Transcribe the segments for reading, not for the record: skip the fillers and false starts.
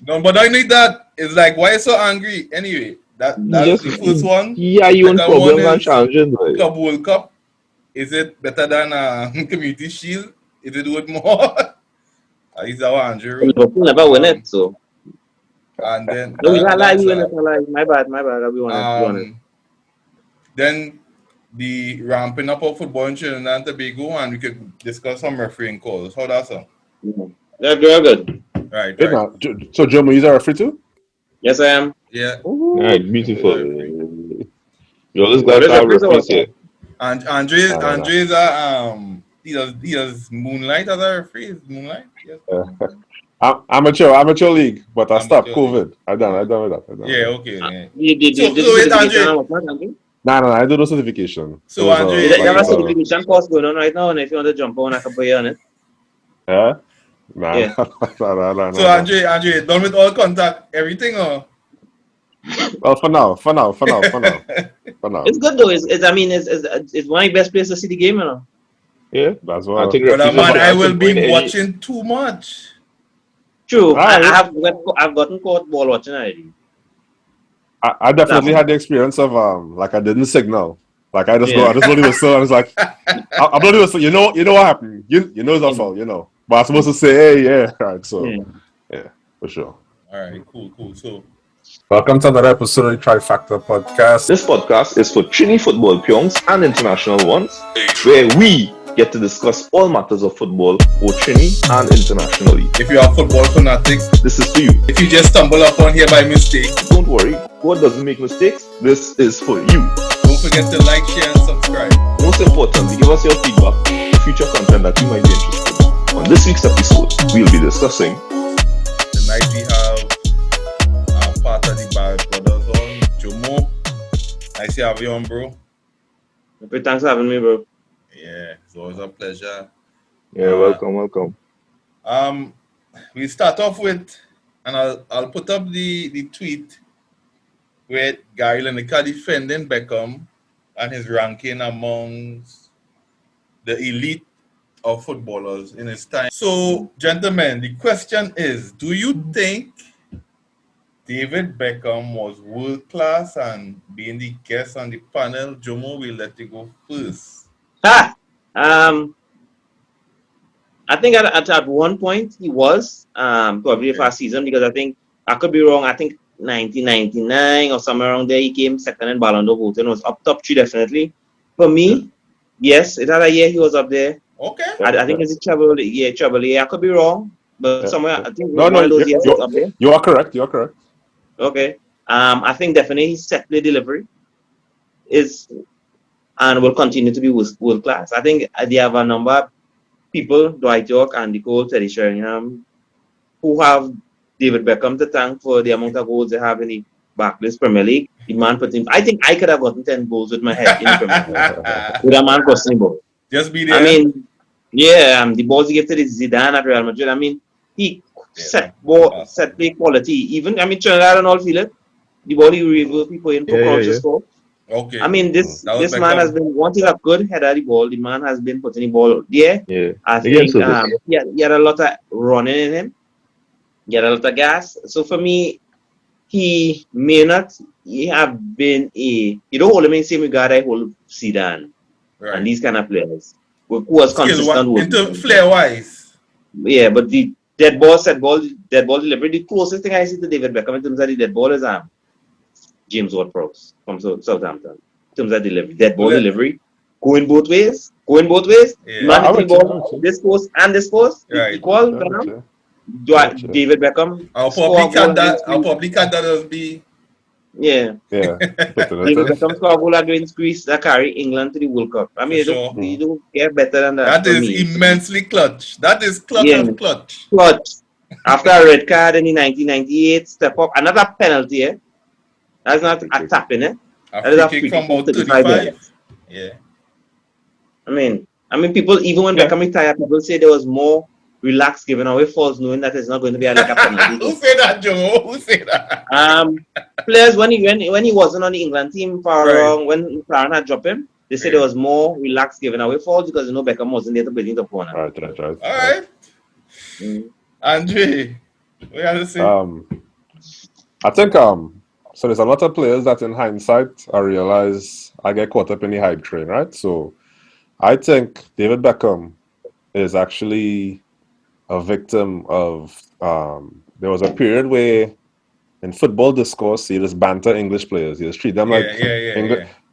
No, but I need that. It's like, why you so angry? Anyway, that's the first one. Yeah, you own problems and challenges. Club World Cup. Is it better than Community Shield? Is it worth more? Is our Andrew? Liverpool never win it, so. And then No, we got lie. My bad. I'll be honest. Then the ramping up of football in Trinidad and Tobago, and we could discuss some refereeing calls. How that's all? Yeah, very good. Right. So, Jomo, is a referee too? Yes, I am. Yeah. Right, beautiful. You always got to have referees here. And Andre's he does Moonlight as a referee. Is Moonlight? Yes. Amateur league, but I stopped COVID. I done with that. Yeah, okay. Yeah. Wait, Andre. No, I do no certification. So Andre, you have a certification course going on right now, and if you want to jump on, I can put you on it. Yeah? Nah. Yeah. No. So Andre, done with all contact, everything, or? Well, for now. It's good though. It's one of the best places to see the game, you know. Yeah, that's what I think. But man, I will be watching too much. True, I've gotten caught ball watching already. I definitely had the experience of like I didn't signal. Like I just don't even say. I was like, I'm not even say. You know what happened. You know it's a foul. You know, but I'm supposed to say, hey, yeah, right. So yeah, for sure. All right, cool. So. Welcome to another episode of the Trifactor Podcast. This podcast is for Trini football piongs and international ones, where we get to discuss all matters of football, both Trini and internationally. If you are a football fanatic, this is for you. If you just stumble upon here by mistake, don't worry, God doesn't make mistakes. This is for you. Don't forget to like, share, and subscribe. Most importantly, give us your feedback for future content that you might be interested in. On this week's episode, we'll be discussing. Tonight we have part of the Biased Bruddas on Jomo. Nice to have you on, bro. Thanks for having me, bro. Yeah, it's always a pleasure. Yeah, welcome. We start off with, and I'll put up the tweet where Gary Lineker defending Beckham and his ranking amongst the elite of footballers in his time. So, gentlemen, the question is, do you think David Beckham was world class? And being the guest on the panel, Jomo, we'll let you go first. I think at one point he was probably the first season, because I think I could be wrong. I think 1999 or somewhere around there he came second in Ballon d'Or voting. It was up top 3 definitely. For me, yes, it had a year he was up there. Okay. I think it's a trouble year. I could be wrong, but somewhere I think one of those years was up there. You are correct. Okay. I think definitely his set play delivery is and will continue to be world class. I think they have a number of people, Dwight York, Andy Cole, Teddy Sheringham, who have David Beckham to thank for the amount of goals they have in the Barclays Premier League. The man put in, I think I could have gotten 10 goals with my head in the Premier League. With a man crossing the ball. Just be there. I mean, the balls he gave to Zidane at Real Madrid, I mean, he set play quality. Even, Trinidad and all feel it. The ball he reversed people in for conscious score. Okay. I mean, this man has been wanting a good header the ball. The man has been putting the ball there. Yeah. I think he had a lot of running in him. He had a lot of gas. So for me, he may not have been you don't hold him in the same regard I hold Zidane and these kind of players who was consistent with flair wise. Yeah, but the dead ball delivery, the closest thing I see to David Beckham in terms of the dead ball is James Ward-Prowse from Southampton. In terms of delivery, dead ball delivery, going both ways. Yeah. Man hitting ball this post and this post. Right. Equal. David Beckham. I'll probably cut that as be. Yeah. David Beckham score a goal against Greece that carry England to the World Cup. I mean, you don't get better than that. That is immensely clutch. That is clutch and clutch. After a red card in the 1998, step up. Another penalty, eh? That's not a tapping, eh? That is a free kick from about 35. Yeah. I mean, people, even when Beckham retired, people say there was more relaxed giving away falls, knowing that it's not going to be a penalty. Who said that, Jomo? Who said that? Players, when he wasn't on the England team for long, when Clarence had dropped him, they said there was more relaxed giving away falls because Beckham wasn't there to beat the corner. All right. Andre, what you have to say? I think so there's a lot of players that in hindsight I realize I get caught up in the hype train, right? So I think David Beckham is actually a victim of there was a period where in football discourse you just banter English players. You just treat them like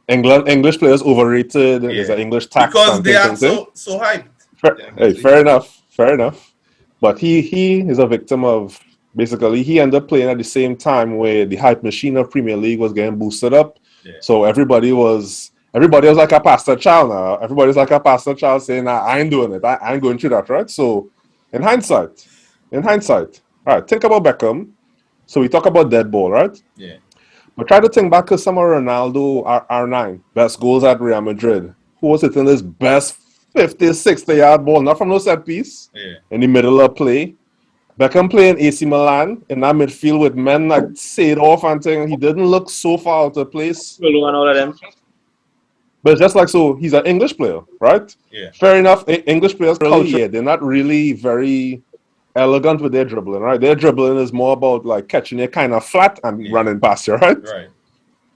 English players overrated. There's an English tax because they are so hyped. Fair enough. But he is a victim of basically he ended up playing at the same time where the hype machine of Premier League was getting boosted up. Yeah. So everybody was like a pastor child now. Everybody's like a pastor child saying, I ain't doing it. I ain't going through that, right? So in hindsight, all right, think about Beckham. So we talk about dead ball, right? Yeah. But try to think back to some of Ronaldo, R9, best goals at Real Madrid. Who was hitting his best 50, 60-yard ball, not from no set piece, in the middle of play. Beckham playing AC Milan in that midfield with men like Seedorf and thing. He didn't look so far out of place. All of them. But just like so, he's an English player, right? Yeah. Fair enough. English players, they're not really very elegant with their dribbling, right? Their dribbling is more about like catching it kind of flat and running past you, right? Right.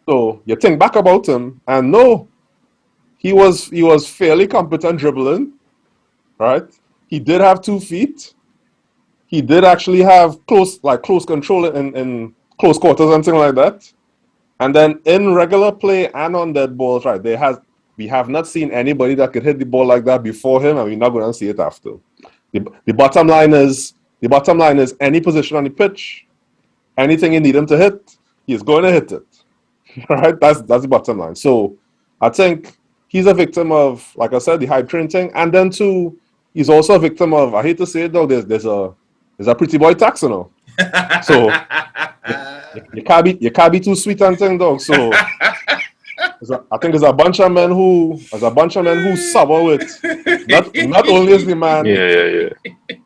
So you think back about him, and no, he was fairly competent dribbling, right? He did have 2 feet. He did actually have close control in close quarters and things like that. And then in regular play and on dead balls, right? We have not seen anybody that could hit the ball like that before him, and we're not going to see it after. The bottom line is any position on the pitch, anything you need him to hit, he's going to hit it. Right? That's the bottom line. So I think he's a victim of, like I said, the hype train thing, and then too, he's also a victim of, I hate to say it though, there's a pretty boy tax, you know. So you can't be too sweet and thing, dog. So I think there's a bunch of men who suffer with not only is the man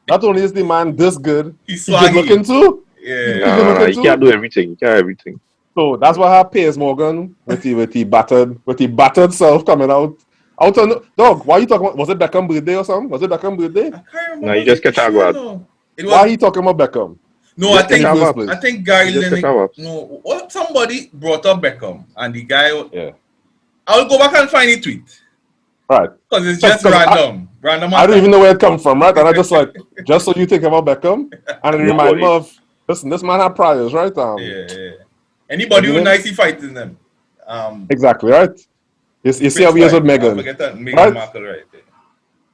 not only is the man this good, he's good looking too. He can't do everything. So that's why I have Piers Morgan with the battered self coming out on dog. Why are you talking about? Was it Beckham birthday or something? Was it Beckham birthday? I can't remember. No, you just get out. Why are you talking about Beckham? No, I think Guy Lennox. No, somebody brought up Beckham and the guy. Yeah. I'll go back and find the tweet. Right. Because it's just random. I don't even know where it comes from, right? And I just like, just so you think about Beckham, and it reminds me of, listen, this man had priors, right? Anybody who nicely fighting them. Exactly, right? You see how he is with Meghan. Meghan Markle, right?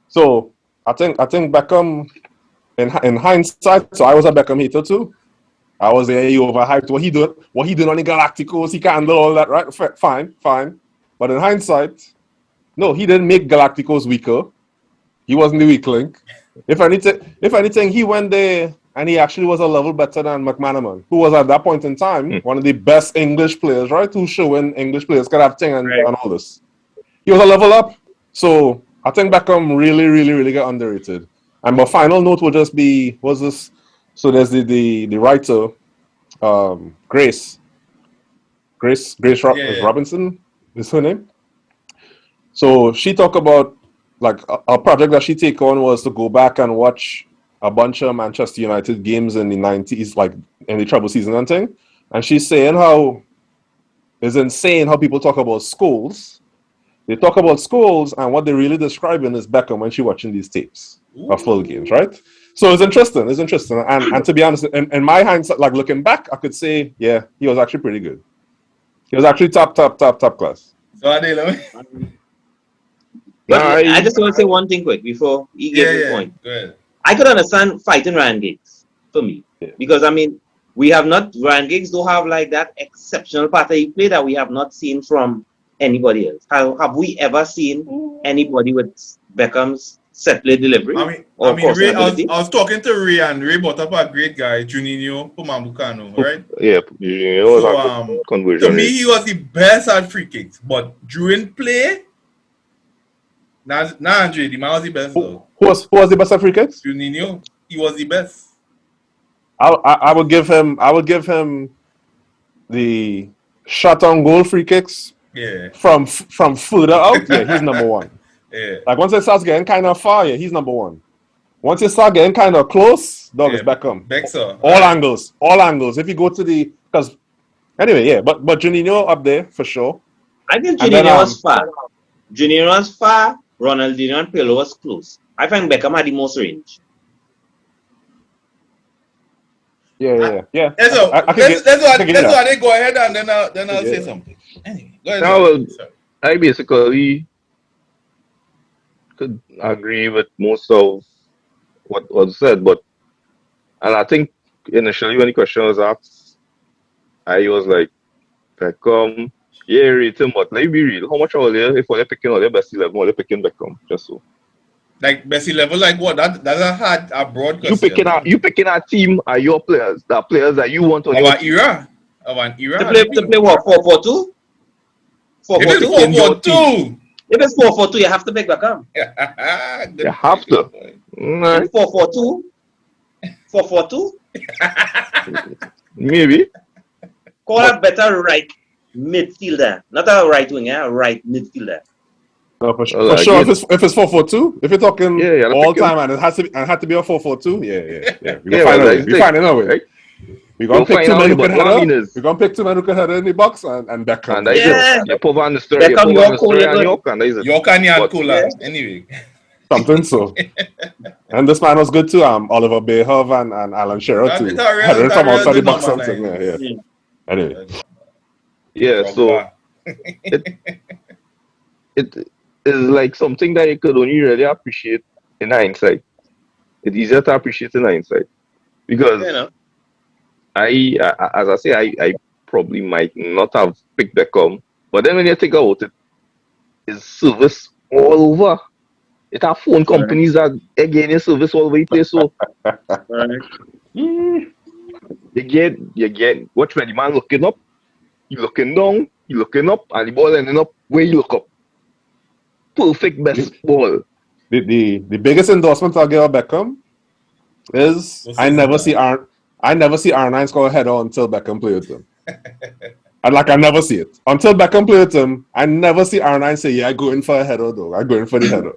So I think Beckham, in hindsight, so I was a Beckham hater too. I was there, he overhyped. What he doing on the Galacticos, he can't do all that, right? Fine. But in hindsight, no, he didn't make Galacticos weaker. He wasn't the weak link. If anything, he went there and he actually was a level better than McManaman, who was at that point in time one of the best English players, right? Who's showing English players can have thing and all this. He was a level up. So I think Beckham really got underrated. And my final note would just be, so there's the writer, Grace Robinson is her name. So she talked about like a project that she take on was to go back and watch a bunch of Manchester United games in the 90s, like in the treble season and thing. And she's saying how it's insane how people talk about schools. They talk about schools, and what they're really describing is Beckham when she's watching these tapes of full games, right? So it's interesting. And to be honest, in my hindsight, like looking back, I could say, yeah, he was actually pretty good. He was actually top class. So I just want to say one thing quick before he gives his point. Go ahead. I could understand fighting Ryan Giggs for me. Yeah. Because Ryan Giggs don't have like that exceptional part of play that we have not seen from anybody else. Have we ever seen anybody with Beckham's set play delivery? Ray, I was talking to Ray, and Ray brought up a great guy, Juninho Pumambucano, right? Yeah, Juninho conversion. To me, he was the best at free kicks, but during play, Andre, the man was the best. Who was the best at free kicks? Juninho, he was the best. I would give him the shot on goal free kicks. Yeah. From further out, he's number one. Yeah. Like once it starts getting kind of far, he's number one. Once you start getting kind of close, dog, it's Beckham. Beckham. All angles. If you go to the, because anyway, yeah, but Juninho up there for sure. I think Juninho was far. Juninho was far. Ronaldinho and Pirlo was close. I find Beckham had the most range. Yeah. Let's go ahead and then I'll say something. Anyway, go ahead. Now, I basically could agree with most of what was said, and I think initially when the question was asked, I was like, Beckham, yeah, rate him, but let's be real. How much are they, if they're picking all their best 11, or they're picking Beckham, just so. Like best 11, like what? That's a broad question. You picking a team, are your players, the players that you want on our era. To play what, 4-4-2? 4-4-2. If it's 4-4-2, you have to pick Beckham. You have to. 4-4-2? 4-4-2? Maybe. Call a better right midfielder. Not a right winger, a right midfielder. No, for sure. If it's 4-4-2, if you're talking all time and it had to be a 4-4-2, yeah. We're finding a way. Right? We're gonna pick two men who can header. We're gonna pick two men who can header in the box and Beckham. You put on the story. York and Yankola. Anyway. Something so. And this man was good too. Oliver Behov and Alan Shearer too. Headering from outside the box something. Yeah. Anyway. Yeah, so it is like something that you could only really appreciate in hindsight. It's easier to appreciate in hindsight. Because I probably might not have picked Beckham, but then when you think about it, his service all over. It have phone companies that again your service all over the place. So you get watch when the man looking up, you looking down, you looking up, and the ball ending up where you look up. Perfect best ball. The biggest endorsement I'll give Beckham is I never see R9 score a header until Beckham play with him. And I never see it. Until Beckham play with him, I never see R9 say, yeah, I go in for a header though. I go in for the header.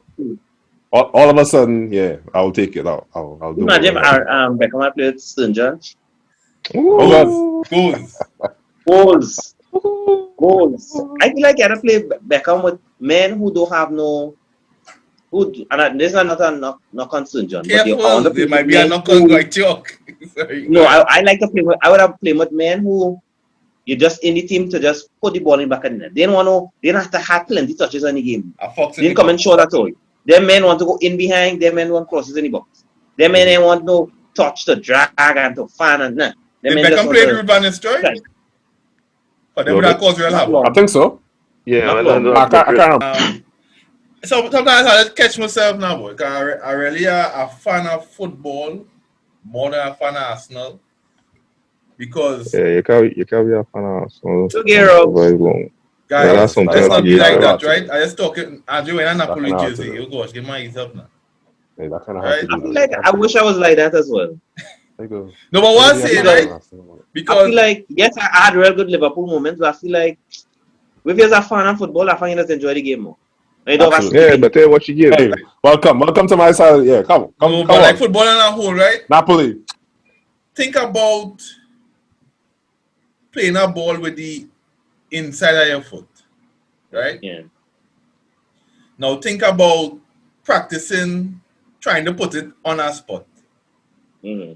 All of a sudden, yeah, I'll take it. I'll do it. Imagine Beckham had played with St. John. Oh, Goals. I feel like you have to play Beckham with men who don't have no... and this is not a knock on St. John. Careful, there might be a knock on like joke. No, I like to play with... I would have played with men who... You're just in the team to just put the ball in back in there. They don't have to have plenty touches in the game. They didn't come and show that all. Them men want to go in behind, them men want crosses in the box. Them men ain't want no touch to drag and to fan and that. Did Beckham play the Ruben and Stroy? But they would have caused real havoc. I think so. Yeah, I can't. So sometimes I just catch myself now, boy. I really a fan of football more than a fan of Arsenal. Because you can't be a fan of Arsenal. Very long. Guys, let's not be like that, right? I just talking Andrew in a Napoli jersey. You gosh, give my ease up now. Yeah, that kind of right? I feel like I wish I was like that as well. No, but what I'm saying, right? Because I feel like yes, I had real good Liverpool moments, but I feel like if you're a fan of football, I find you just enjoy the game more. Yeah, but tell what you give. Hey, welcome to my side. Yeah, come but on. Like football in a whole, right? Napoli. Think about playing a ball with the inside of your foot, right? Yeah. Now think about practicing, trying to put it on a spot. Mm-hmm.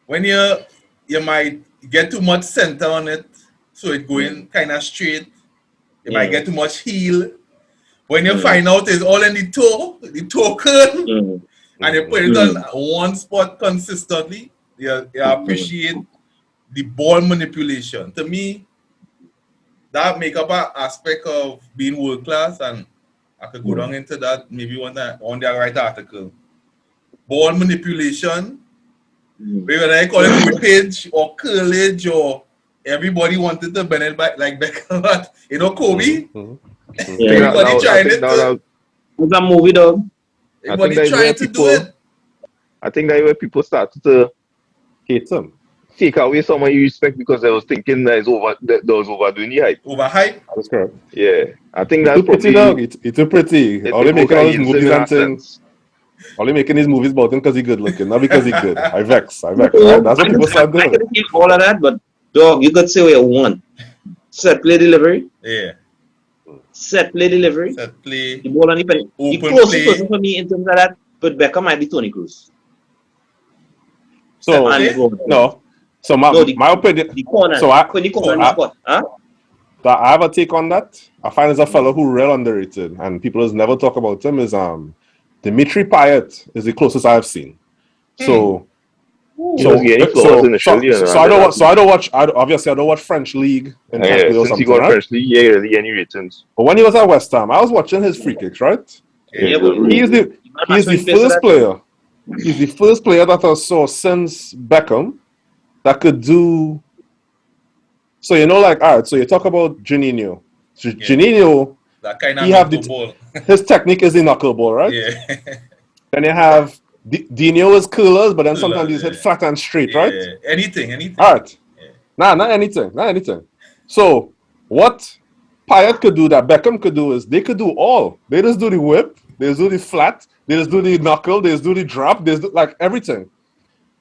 When you might get too much center on it, so it going kind of straight. You might get too much heel. When you find out it's all in the toe curl, and you put it on one spot consistently, you appreciate the ball manipulation. To me, that make up an aspect of being world class, and I could go down into that maybe on the right article. Ball manipulation, whether I call it whippage or curlage or everybody wanted to bend it back like Beckham. You know Kobe? Everybody trying it. It's a movie, dog. Everybody trying to do it. I think that's where people started to hate him. Take away some of your respect because they was thinking that was overdoing the hype. Overhype? That's correct. Yeah. I think that's pretty dog. It's too pretty. All they making all these movies and things. Only making these movies about him because he's good looking, not because he's good. I vex. Right? That's what people start I doing. can feel all of that, but dog, you could say what you want. Set play delivery. Yeah. Set play delivery. Set play. The ball on the pen. The Open closest play. person for me in terms of that, but Beckham might be Toni Kroos. So Set play? no. So my opinion. The corner. So When the corner on the spot. Huh? I have a take on that. I find there's a fellow who real underrated, and people has never talk about him. Is Dimitri Payet is the closest I have seen. So I don't watch. Obviously, I don't watch French league in or since something. he got Right? French league, yeah, really any ratings. But when he was at West Ham, I was watching his free kicks. Right? Yeah, but He is the first player. He's the first player that I saw since Beckham that could do. So all right. So you talk about Juninho. So Juninho, that kind of ball. His technique is the knuckleball, right? Yeah. Then you have Dino is curlers, but then sometimes he's hit flat and straight, right? Anything. All right. Yeah. Not anything. So what Payet could do that Beckham could do is they could do all. They just do the whip, they just do the flat, they just do the knuckle, they just do the drop, they just do like everything.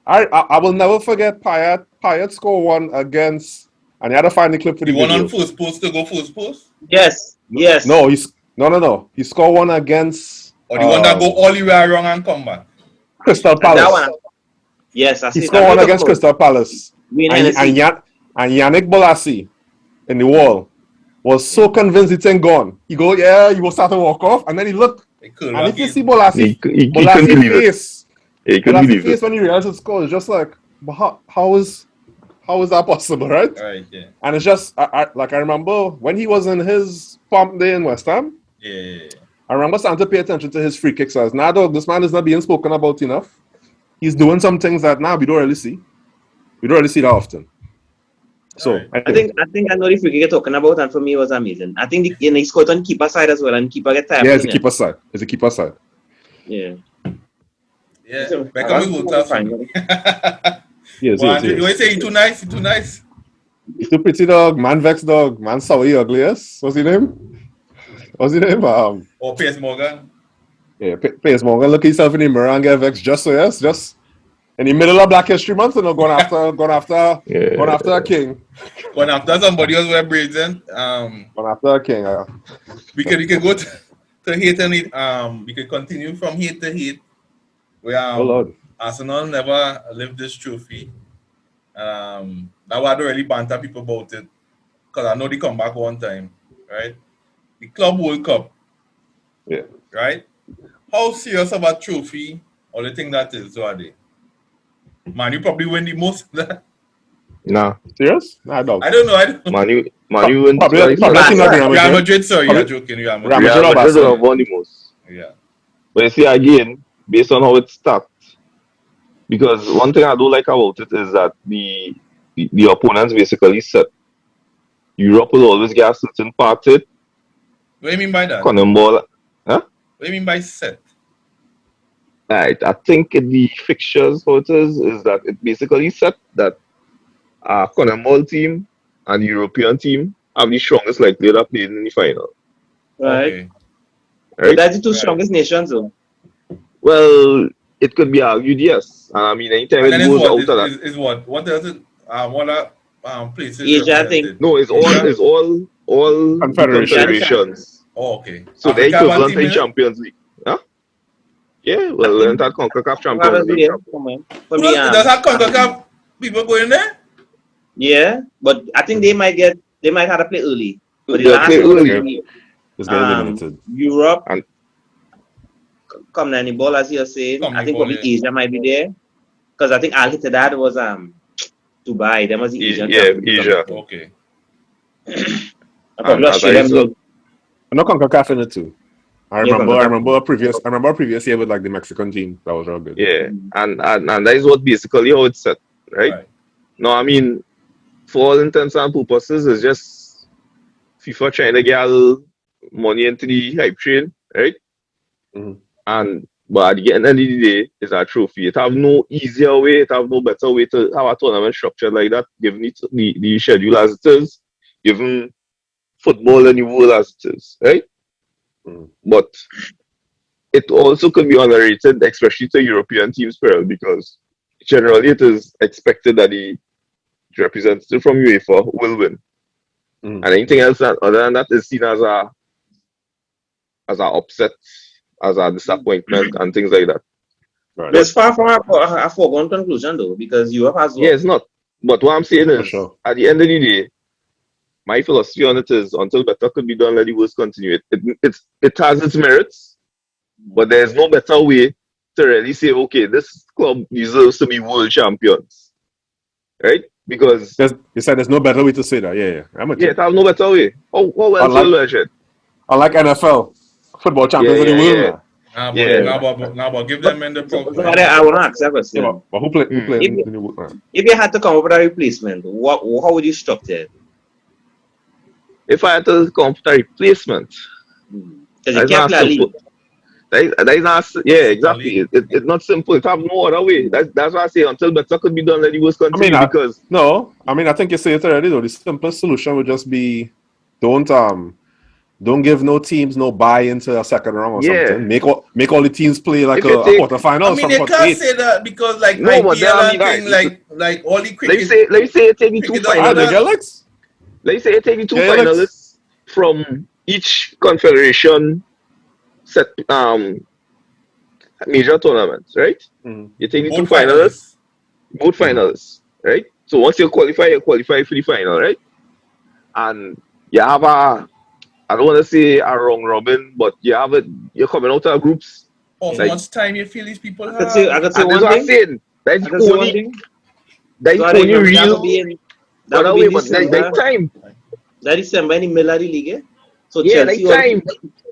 I will never forget Payet. Payet scored one against, and you had to find the clip for the one video. on first post to go first post? Yes. No, no. He scored one against. Or the one that go all the way around and come back? Crystal Palace. That one. Yes, I see. He scored one against Crystal Palace. And Yannick Bolasie in the wall was so convinced it's ain't gone. He will start to walk off, and then he looked. And if you see Bolasie, face, face when he realized his score, it's just like, but how is that possible, right? Right, yeah. And it's just, I remember when he was in his pump day in West Ham, I remember starting to pay attention to his free kicks. I was, dog, this man is not being spoken about enough. He's doing some things that we don't really see. We don't really see that often. So right. I think I know the free kick you're talking about, and for me it was amazing. I think he scored on keeper side as well, and keeper get tired. Yeah, it's a keeper side. Yeah. Yeah. Beckham is world class. Yes. You say he's too nice? He's too nice? He's too pretty, dog. Man vex, dog. Man sour ugliest. What's his name? Or Piers Morgan? Yeah, Piers Morgan. Look himself in the mirror and get vexed just in the middle of Black History Month, going after a king. Going after somebody else with braids in. Going after a king. We could go to hate and hate. We could continue from hate to hate. Where Lord. Arsenal never lived this trophy. Now I don't really banter people about it because I know they come back one time, right? The Club World Cup. Yeah. Right? How serious about trophy or the thing that is, so are they? Man, you probably win the most. Nah. Serious? Nah, dog. I don't know. Man, you win. Probably Real Madrid, sorry, you're joking. Real Madrid. Real Madrid have won the most. Yeah. But you see, again, based on how it's stacked, because one thing I do like about it is that the opponents basically set. Europe will always get a certain part of it. What do you mean by that? Cannonball. Huh? What do you mean by set? Right. I think the fixtures how it is that it basically set that Cannonball team and the European team have the strongest likelihood of playing in the final. Right. Okay. Right? That's the two strongest nations, though. Well, it could be argued, yes. I mean, anytime And it then goes what? out of that. Is what? What does it? What are places? Asia, I think. No, it's all confederations. Oh, okay. So they Africa equivalent team, in Champions League. Huh? Yeah, well, then that CONCACAF Champions League. For me, does that CONCACAF people go in there? Yeah, but I think they might have to play early. But the They'll last play one early. It's getting eliminated. Europe, And come down the ball as you're saying. Come I think the probably ball, Asia might be there. Because I think Al Hittadad was Dubai. That was the Asian. Asia. Okay. Probably Australia. I know CONCACAF in it too. I remember a previous year with like the Mexican team. That was real good. Yeah, and that is what basically how it's set, right? No, I mean, for all intents and purposes, it's just FIFA trying to get a little money into the hype train, right? Mm-hmm. But at the end of the day, it's a trophy. It have no easier way, it have no better way to have a tournament structured like that, given it the schedule as it is, given football and the world as it is, right? Mm. But it also could be underrated, especially to European teams, Pearl, because generally it is expected that the representative from UEFA will win. And anything else other than that is seen as a upset, as a disappointment, and things like that. Right. It's far from a foregone conclusion, though, because Europe has. Yeah, it's not. But what I'm saying is, at the end of the day, my philosophy on it is until better could be done, let the worst continue. It has its merits, but there's no better way to really say, okay, this club deserves to be world champions, right? Because you said there's no better way to say that. Yeah. It has no better way. Oh, well, unlike NFL football champions of the world. Now, but give them in the program. I want to ask that question. But who play if you had to come up with a replacement, how would you structure it? If I had to come up with a replacement, because you can't play league. That is not, exactly. It's not simple. It have no other way. That's why I say until better could be done, let the worst continue. I think you say it already though. The simplest solution would just be don't give no teams no buy into a second round or something. Make all the teams play like a quarterfinal. I mean, they can't say that because like IPL and thing, like all the cricket. Let me say it take the two finalists. Let me say it take the two finalists from each confederation set major tournaments, right? You take the two finalists, both finalists, right? So once you qualify for the final, right? And you have I don't want to say a round robin, but you're coming out of groups. How much time you feel these people have? I could say one thing. That's the only real. That time. That is December in the middle of the league. So Chelsea time.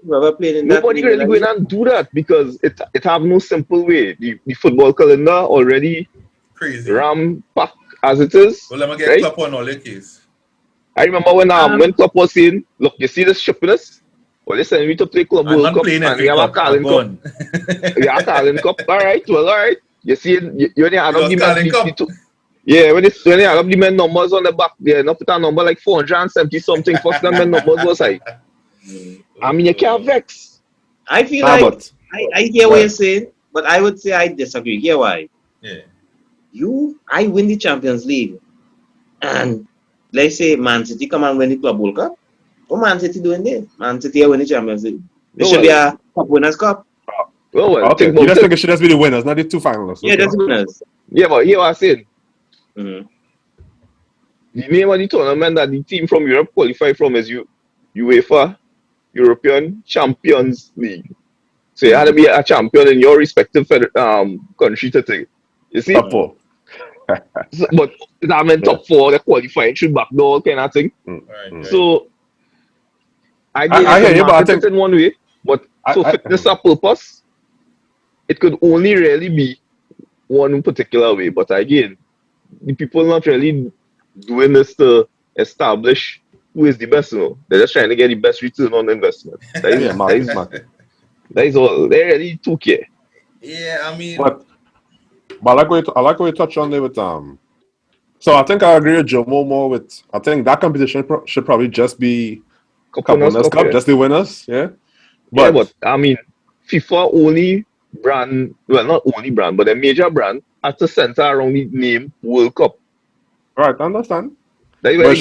Nobody really going and do that because it have no simple way. The football calendar already crazy ram packed as it is. Well, let me get clap on all the case. I remember when Klopp was saying, look, you see this shippiness? Well, they send me to play Club World Cup and we have a Carling Cup. We have a Carling Cup. All right. You see, you only add up the men. Yeah, when they add up the men numbers on the back, they not put a number like 470 something. First time men numbers was like, I mean, you can't vex. I feel like, I hear what you're saying, but I would say I disagree. Hear why? Yeah. I win the Champions League. And let's say Man City come and win the Club World Cup. What Man City doing there? Man City are winning the Champions League. There should be a Cup Winners' Cup. Okay. You just think it should just be the winners, not the two finalists. Yeah, that's the winners. Yeah, but here what I said. The name of the tournament that the team from Europe qualify from is UEFA European Champions League. So you had to be a champion in your respective country to take. You see? Top four. But that meant top four, the qualifying should backdoor kind of thing. Right. So I hear you, but I think in one way, but for fitness purpose, it could only really be one particular way. But again, the people not really doing this to establish who is the best. They're just trying to get the best return on investment. That is all. They really took care. Yeah, I mean. But I like what you touched on there with So I think I agree with Jomo more with. I think that competition should probably just be Cup Winners' Cup, just the winners. Yeah. But I mean, FIFA only brand, well, not only brand, but a major brand at the center around the name World Cup. Right, I understand. But it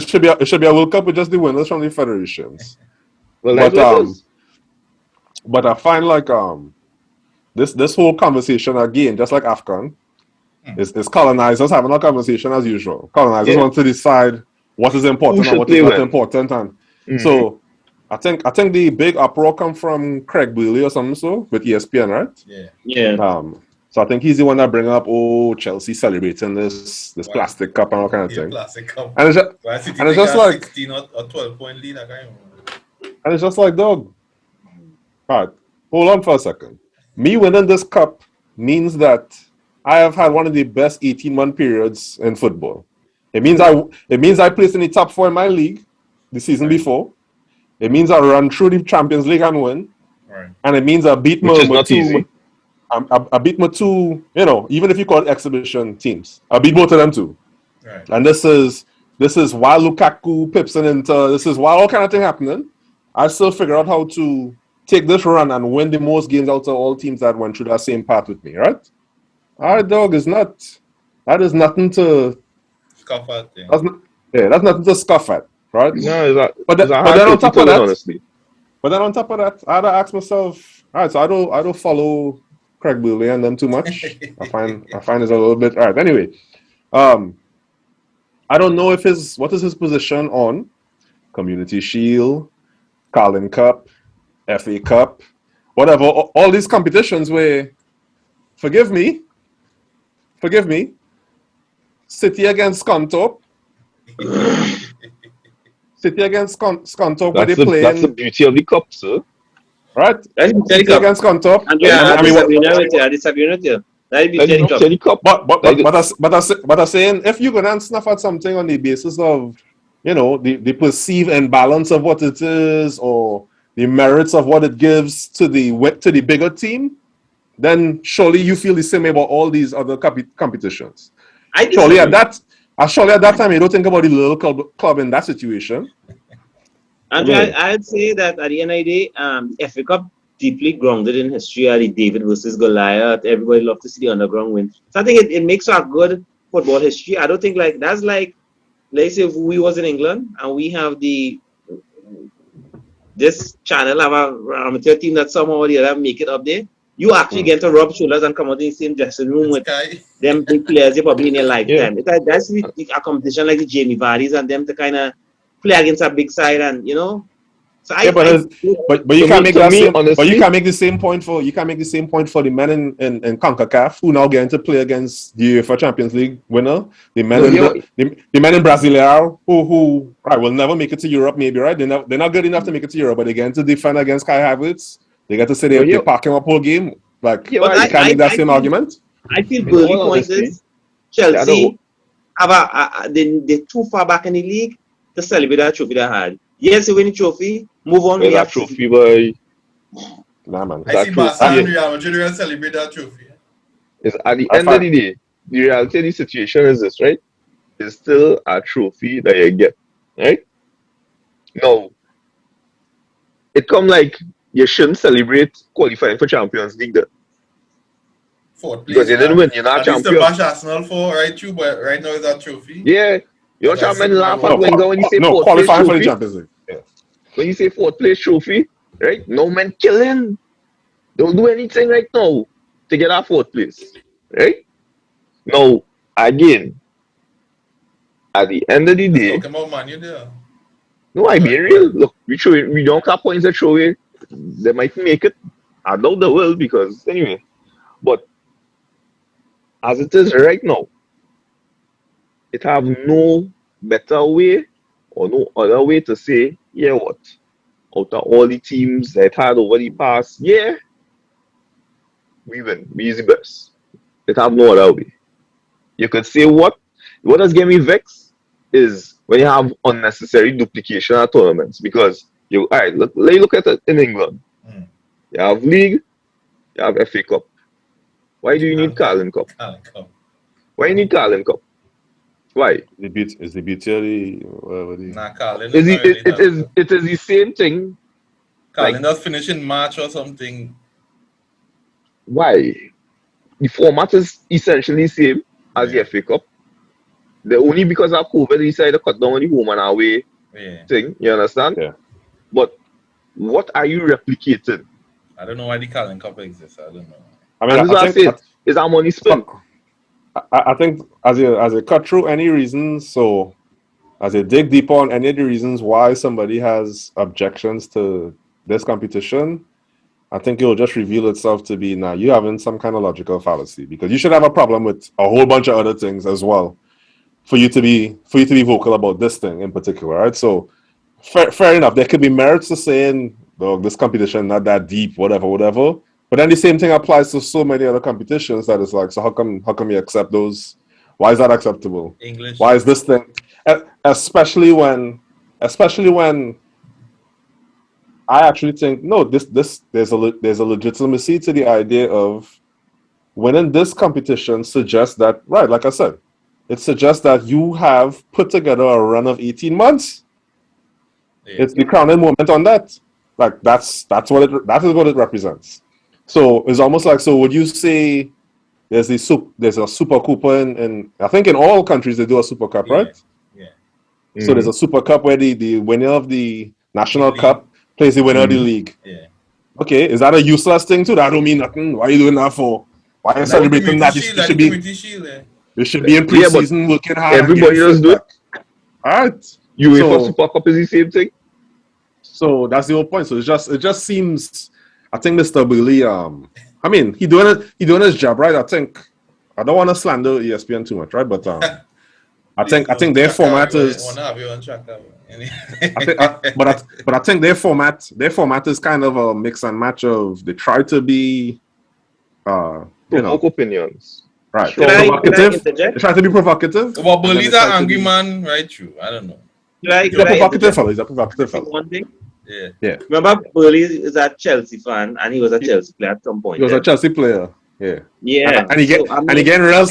should be a World Cup with just the winners from the federations. Well, but I find like this whole conversation again, just like AFCON, is colonizers having a conversation as usual. Colonizers want to decide what is important and what is not important, and so I think the big uproar come from Craig Burley or something so with ESPN, right? Yeah. So I think he's the one that bring up Chelsea celebrating this plastic cup and all kind of thing. Plastic cup. And it's just like 16 or 12-point lead. And it's just like, dog. All right, hold on for a second. Me winning this cup means that I have had one of the best 18-month periods in football. It means I placed in the top 4 in my league the season before. It means I run through the Champions League and win. Right. And it means I beat my two. I beat my two, even if you call it exhibition teams. I beat both of them too. Right. And this is while Lukaku pips and Inter, this is while all kind of thing happening. I still figure out how to take this run and win the most games out of all teams that went through that same path with me, right? All right, dog, that is nothing to Scoff at. Yeah. that's nothing to scoff at, right? No, But it's a then hard on cookie top to of learn, that, honestly. I had to ask myself, all right, so I don't follow Craig Booley and them too much. I find it's a little bit all right. Anyway, I don't know what is his position on Community Shield, Carling Cup, FA Cup, whatever, all these competitions where, forgive me, City against Scunthorpe, where they playing. That's the beauty of the cup, sir. Right? City against Scunthorpe. I disagree with you. That That's the beauty of the cup. But I'm saying, if you're gonna snuff at something on the basis of, the perceived imbalance of what it is, or the merits of what it gives to the bigger team, then surely you feel the same way about all these other competitions. Surely at that time you don't think about the little club in that situation. And I'd say that at the end of the day, FA Cup deeply grounded in history are the David versus Goliath. Everybody loves to see the underground win. So I think it makes for a good football history. I don't think that's like, let's say if we was in England and we have this channel have a amateur team that somehow or the other make it up there, you actually get to rub shoulders and come out in the same dressing room with them big players you probably in your lifetime. Yeah. That's a competition like the Jamie Vardy's and them to kind of play against a big side, and So but you can't make the same point for the men in CONCACAF who now getting to play against the UEFA Champions League winner. The men in Brasileirão who will never make it to Europe, maybe, right? They're not good enough to make it to Europe, but they get to defend against Kai Havertz. They get to say they're packing up whole game. Like, you can't make that same argument. I feel Burley point is Chelsea they're too far back in the league to celebrate that trophy they had. Yes, they win the trophy. Move on. We have trophy, boy. Nah, man. I see Barcelona and Real Madrid will celebrate that trophy. It's at the end of the day, the reality of the situation is this, right? It's still a trophy that you get, right? No. It come like you shouldn't celebrate qualifying for Champions League. Fourth place. Because you didn't win, you're not champion. The bash Arsenal for right too, but right now is that trophy. Yeah. Your champion laugh at when you say fourth place qualifying trophy. for the Champions League. Yeah. When you say fourth place trophy, right? No man killing. Don't do anything right now to get our fourth place. Right? Now, again, at the end of the day. Talking about Man U there. No, I be real. Look, we don't have points to throw away. They might make it. I doubt they will because anyway. But as it is right now, it have no better way or no other way to say, yeah, what? Out of all the teams that had over the past year, we win. We is the best. It have no other way. You could say what does get me vexed is when you have unnecessary duplication at tournaments because look at it in England. You have league, you have FA Cup. Why do you need Carling Cup? Why you need Carling Cup? Why? Is the beauty of the Nah, Carling. It is the same thing. Carling does finish in March or something. Why? The format is essentially the same as the FA Cup. The only because of COVID they decided to cut down on the home and away thing. You understand? Yeah. But what are you replicating? I don't know why the Carling Cup exists. I don't know. I mean, I think is our money spent. I think as you cut through any reasons, so as you dig deeper on any of the reasons why somebody has objections to this competition, I think it will just reveal itself to be now you having some kind of logical fallacy because you should have a problem with a whole bunch of other things as well for you to be vocal about this thing in particular, right? So fair enough, there could be merits to saying, "Dog, this competition not that deep, whatever." But then the same thing applies to so many other competitions that is like, so how come you accept those? Why is that acceptable? English. Why is this thing? Especially when I actually think no, there's a legitimacy to the idea of winning this competition suggests that, right, like I said, it suggests that you have put together a run of 18 months. Yeah. It's the crowning moment on that. Like that is what it represents. So it's almost like, so would you say there's a Super Cooper and I think in all countries they do a Super Cup, right? Yeah. So there's a Super Cup where the winner of the National League. Cup plays the winner of the league. Yeah. Okay, is that a useless thing too? That don't mean nothing. Why are you doing that for? Why are you celebrating that? You should be in pre-season working hard. Everybody does do it. All right. UEFA Super Cup is the same thing. So that's the whole point. So it just seems. I think Mr. Billy. I mean, he doing his job, right? I don't want to slander ESPN too much, right? But I think their format is. But I think their format is kind of a mix and match of they try to be, provoke opinions. Right. They try to be provocative. Well, Bully's an angry man, right? True. I don't know. He's a provocative fellow. One thing. Yeah. Remember, Burley is a Chelsea fan, and he was a Chelsea player at some point. He was a Chelsea player. Yeah. Yeah. And he getting real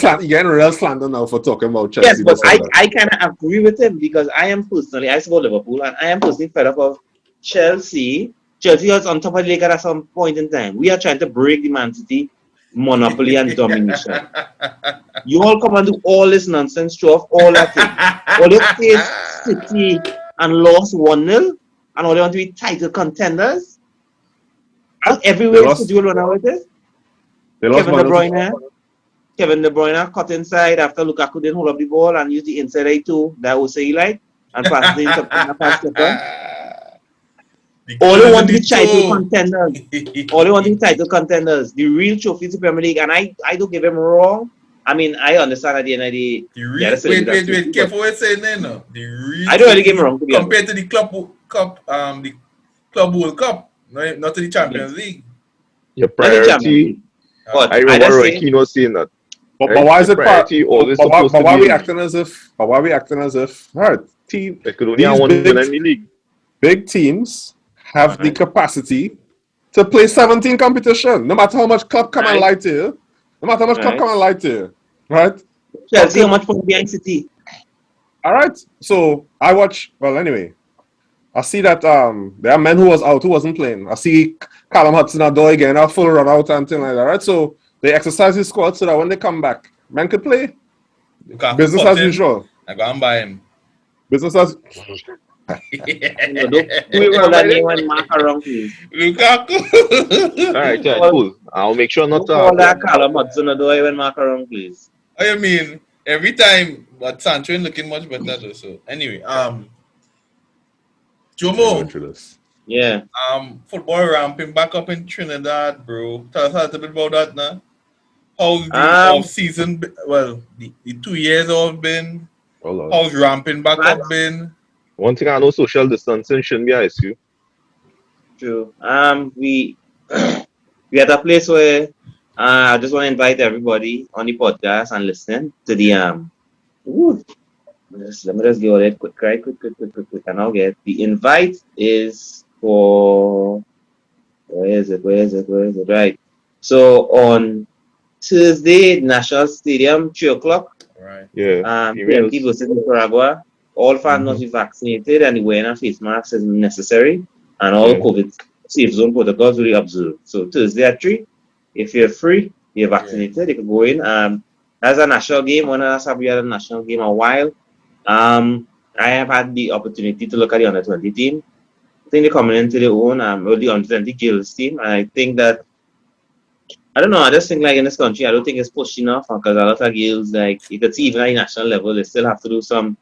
slander now for talking about Chelsea. Yes, but I kind of agree with him because I support Liverpool, and I am personally fed up of Chelsea. Chelsea was on top of the league at some point in time. We are trying to break the Man City monopoly and domination. You all come and do all this nonsense, show off all that thing. All you face City and lost 1-0, and all they want to be title contenders. And everywhere City will run out with it. Kevin De Bruyne cut inside after Lukaku didn't hold up the ball and used the inside eye too. That was say like and passed the all they want to be title contenders. The real trophy to Premier League, and I don't give him wrong. I mean, I understand at the end of the day. Wait, careful what you're saying there now. I don't really give him wrong to be compared to the Club World Cup, not to the Champions League. Your priority. I remember Roy Keane was saying that. But why is it priority? But why are we acting as if? Right, team. They could only have one win in the league. Big teams have the capacity to play 17 competition, no matter how much club come and lie to you. Right? Chelsea, how much point behind City? All right. So I watch. Well, anyway, I see that there are men who wasn't playing. I see Callum Hudson-Odoi again, a full run out and things like that. Right. So they exercise his squad so that when they come back, men could play. Business as usual. I go and buy him. Business as. We roll that name and mark around, please. Lukaku. All right, cool. I'll make sure not to. Call that Callum Hudson-Odoi when mark around, please. I mean, every time, but Sancho ain't looking much better though. So anyway, Jomo. Yeah. Football ramping back up in Trinidad, bro. Tell us a little bit about that now. How's the off season? Well, the 2 years off been. How's ramping back up been? One thing I know, social distancing shouldn't be an issue. True. We at a place where I just want to invite everybody on the podcast and listening to the let me just go ahead quick, and I'll get the invite is for where is it? Right. So on Thursday, National Stadium, 3:00. Right. Yeah. PMT versus Nicaragua. All fans must be vaccinated and wearing a face mask is necessary, and all COVID safe zone protocols will be observed. So Thursday at 3, if you're free, you're vaccinated, you can go in. As a national game, one of us have had a national game a while. I have had the opportunity to look at the under 20 team. I think they're coming into their own, the under 20 girls team, and I think that I don't know. I just think like in this country, I don't think it's pushed enough because a lot of girls, like you could see even at the national level, they still have to do some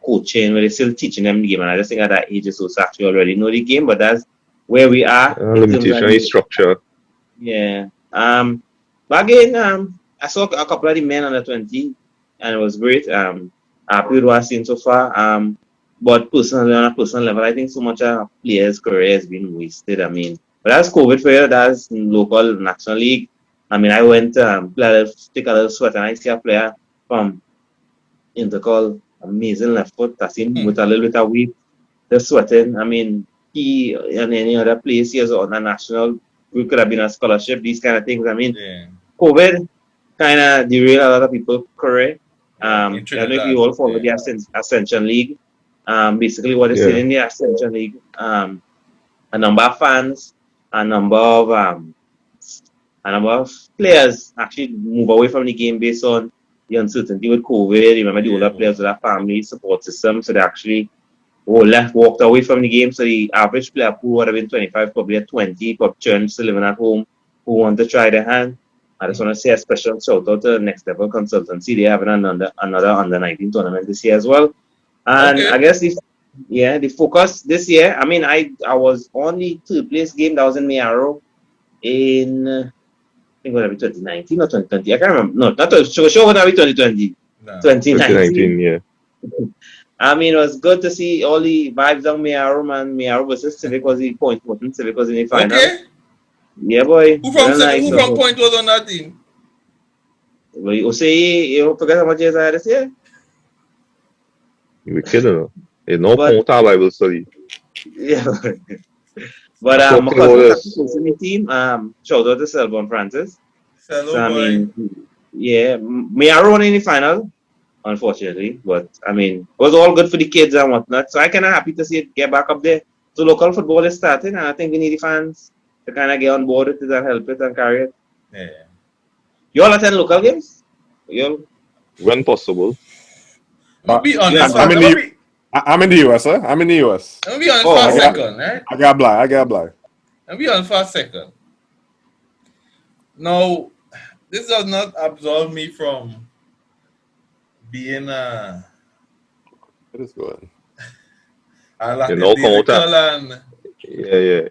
coaching where they're still teaching them the game, and I just think at that age is so actually already know the game, but that's where we are. Limitation is structure. Yeah. But again, I saw a couple of the men under 20, and it was great. Happy with what I've seen so far. But personally, on a personal level, I think so much of players' career has been wasted. I mean, but that's COVID for you. That's local national league. I mean, I went take a little sweat, and I see a player from Intercol. Amazing left foot. I seen with a little bit of weight. They're sweating. I mean, he and any other place he is on a national. We could have been a scholarship. These kind of things. I mean, COVID kind of derailed a lot of people's career. I don't know if you all follow the Ascension League. Basically, what is in the Ascension League. a number of fans, a number of players actually move away from the game based on the uncertainty with COVID. Remember, the older players with their family support system, so they actually walked away from the game. So the average player who would have been 25, probably at 20, got chance to living at home, who want to try their hand. I just want to say a special shout out to Next Level Consultancy. They have another under 19 tournament this year as well. And I guess the focus this year, I mean, I was on the third place game that was in Miaro in, I think it would be 2019 or 2020. I can't remember. No, not sure would be 2020. No. 2019, yeah. I mean, it was good to see all the vibes on Miaro, man. Miaro versus Civic was the point. Civic was in the final. Okay. Yeah, boy. Who from Point was on that team? Well, you say you forget how much years I had this year? You're kidding. It's no Point Bible study. Yeah. But my cousin's in the team. Shout out to Selbon Francis. Hello, so, I mean, yeah, Miaro won in the final, unfortunately. But I mean, it was all good for the kids and whatnot. So I kind of happy to see it get back up there. So local football is starting, and I think we need the fans to kind of get on board with it and help it and carry it. Yeah. You all attend local games? When possible. I'll be honest. I'm in the US, sir. I'm in the US. I'll be on for a second, right? I got blind. I'll be on for a second. Now, this does not absolve me from being It is good. and Yeah.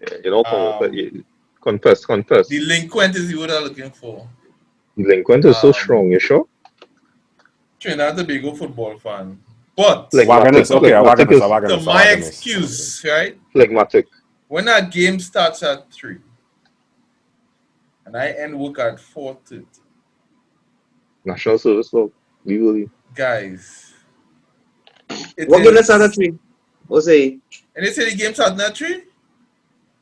Confess. delinquent is what I'm looking for. Delinquent is so strong, you sure? Trinidad and Tobago football fan. But Wagonist. so my excuse, right? Phlegmatic. When our game starts at 3 and I end work at 4:30, National service law, legally. guys. What game starts at 3? What's it? And they say the game starts at 3?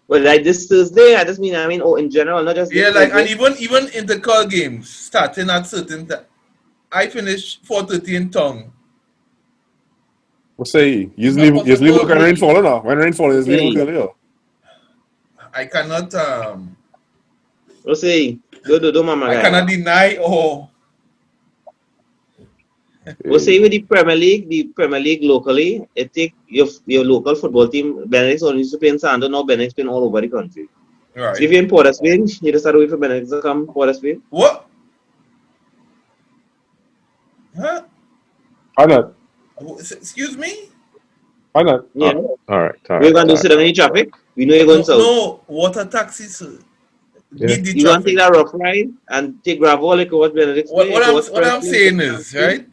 Well, like this Thursday, I mean, in general, not just Yeah, like, and even inter-call games starting at certain time. I finish 4:30 in town. What's say? Usually work when rain falling now. When rain falling, usually work earlier. I cannot What's it? Do mama. I cannot deny or We'll say with the Premier League locally, it take your local football team. Benedict's only used to play in Sando, now Benedict's been all over the country. right. So if you're in Port of Spain, you just have to wait for Benedict to come Port of Spain. What? Huh? Why not? Excuse me? Why not? Yeah. All right. We're going to sit down in the traffic. We know you're going south. No, water taxis. Yeah. You want to take that rough ride and take gravel like what Benedict's what I'm saying is, right?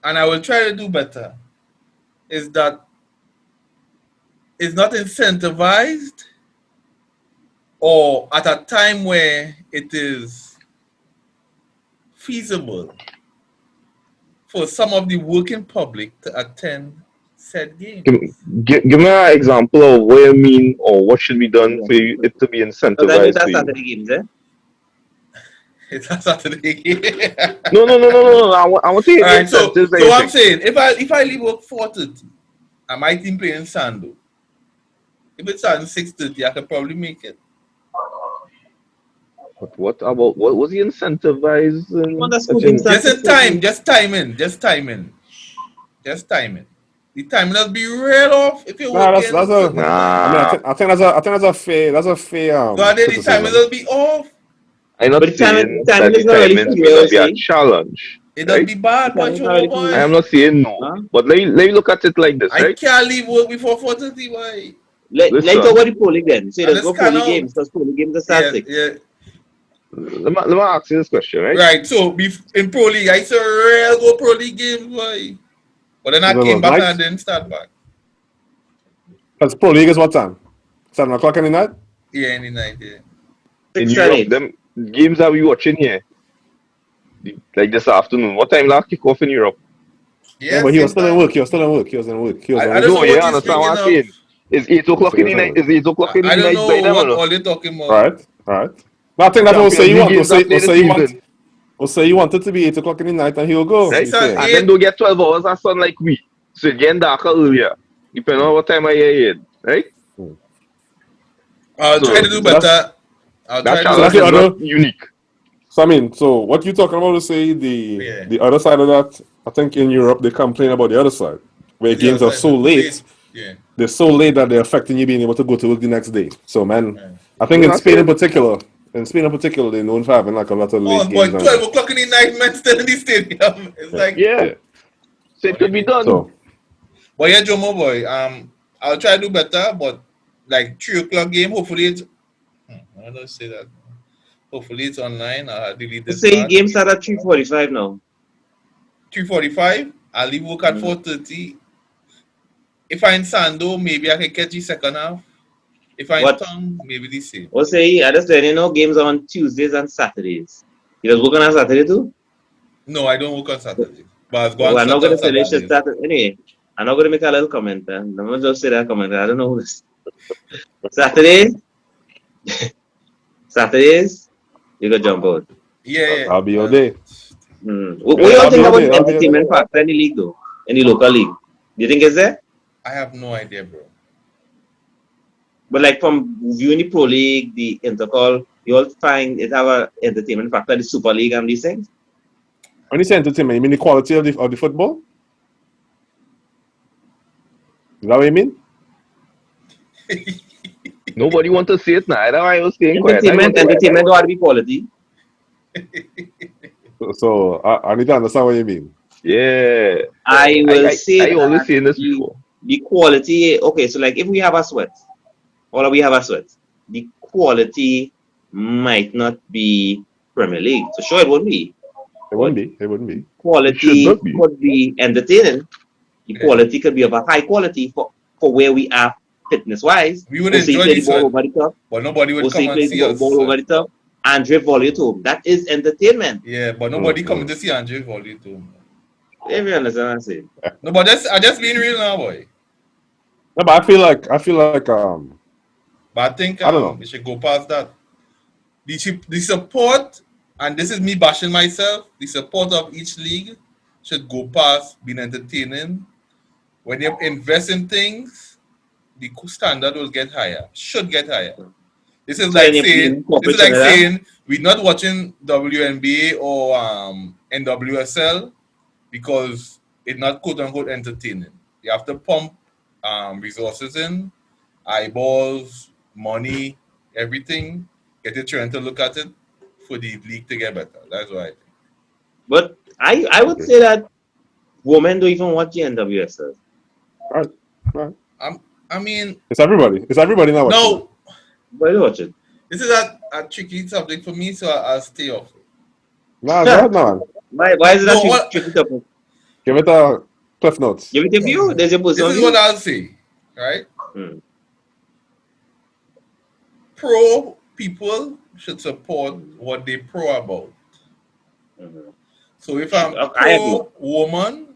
And I will try to do better, is that it's not incentivized or at a time where it is feasible for some of the working public to attend said games. Give me an example of what you mean or what should be done for it to be incentivized. That's Saturday games, eh? It's a Saturday game. No. I want to hear All right, so I'm saying, if I leave work 4:30 and my team playing Sando, if it's at 6:30, I could probably make it. But what was he incentivizing? Just timing. The timing will be real off if you're working. I think that's a fair. The timing will be off. I'm not saying that the timing will be a challenge. It don't be bad, but I am not saying no. Huh? But let me look at it like this, right? I can't leave work before 4:30. Why? Let's talk about the polling then. So let's go polling games. Because polling games are starting. Yeah. Let me ask you this question, right? Right. So in Pro League, I saw real go Pro League games. Why? But then I came back and didn't start back. Because Pro League is what time? 7 o'clock in the night? Yeah, in the night, yeah. In Europe, them games that we watching here, like this afternoon, what time last kick off in Europe? Yeah, but he was still in work. I don't know what understand what I'm saying. It's 8 o'clock in the night. It's 8 o'clock in the night. I don't know what all they're talking about. Right. No, I think that's what we'll say you want it to be 8 o'clock in the night and he'll go. Right, and then don't get 12 hours of sun like we. So it's getting darker earlier. Depending on what time I hear it, right? I'll So try to do better. I'll that try to do challenge the is other- not unique. So I mean, so what you talking about to say Yeah. the other side of that? I think in Europe they complain about the other side, where The games other are side, so too late. Yeah. They're so late that they're affecting you being able to go to work the next day. So man, Yeah. I think Well, in that's Spain it. in particular, they're known for having like a lot of late Oh boy, games. 12 o'clock in the night, man, still in the stadium. It's like, Yeah. So it could be done. So but yeah, Jomo boy, I'll try to do better, but like 3 o'clock game, hopefully it's, I don't say that. Hopefully it's online. I'll delete this Say part. game start at 3:45 now. 3:45. I'll leave work at Mhm. 4:30. If I'm in Sando, maybe I can catch the second half. If I'm in What? town, maybe the same. Or say, I just let you know, games are on Tuesdays and Saturdays. You just working on Saturday too? No, I don't work on Saturday. But I've Well, gone I'm not going to finish the Saturdays. Saturday. Anyway, I'm not going to make a little comment. I'm going to just say that comment. I don't know who this Saturdays, Saturdays, you got jump out. Yeah. I'll be your day. What Yeah, do you I'll think be about okay, the I'll be entertainment factor in the league though? In the local league? Do you think it's there? I have no idea, bro. But like from viewing the Pro League, the Intercall, you all find it have a entertainment factor, the Super League and these things? When you say entertainment, you mean the quality of the football? Is that what you mean? Nobody want to see it now. That's why I was staying quiet. Entertainment ought to be quality. So I need to understand what you mean. Yeah. I will say I always that seen this before. the quality, okay, so like if we have a sweat, or we have a sweat, the quality might not be Premier League. So sure it won't be. It wouldn't be. It wouldn't be. Quality not be. could be entertaining. The quality could be of a high quality for where we are fitness wise. We would Jose enjoy play this the ball one, over the top. but nobody would Jose come and plays see the us. ball over the top. Andre volley to home. That is entertainment. Yeah, but nobody coming to see Andre volley too. If you understand what I'm saying. No, but I just being real now, boy. No, but I feel like But I think I don't know. we should go past that. The support, and this is me bashing myself, the support of each league should go past being entertaining. When you invest in things, the standard will get higher. Should get higher. This is like saying we're not watching WNBA or NWSL because it's not quote unquote entertaining. You have to pump resources in, eyeballs, money, everything. Get a trend to look at it for the league to get better. That's why I think. But I would say that women don't even watch the NWSL. Right. I mean, It's everybody. It's everybody now. no, Why do you watch it? this is a tricky subject for me, so I'll stay off it. Nah, go ahead now. Why is it No, that what- tricky topic? Give it a Cliff Notes. Give it a view. There's your This personal is view. what I'll say, right? Hmm. Pro people should support what they pro about. Mhm. So if I'm I agree. pro woman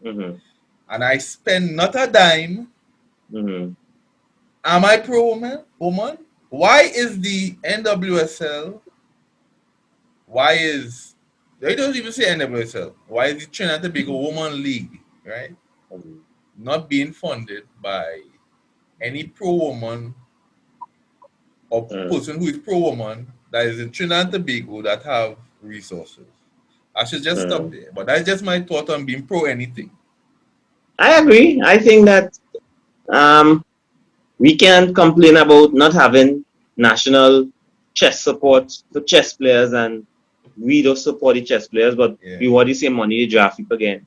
Mhm. and I spend not a dime, Mhm. am I pro woman? Why is the NWSL? They don't even say NWSL? Why is the Trinidad and Tobago Woman League, right? Not being funded by any pro woman or person who is pro woman that is in Trinidad and Tobago that have resources. I should just stop there. But that's just my thought on being pro anything. I agree. I think that we can complain about not having national chess support for chess players, and we don't support the chess players, but we want the same money to draft people again.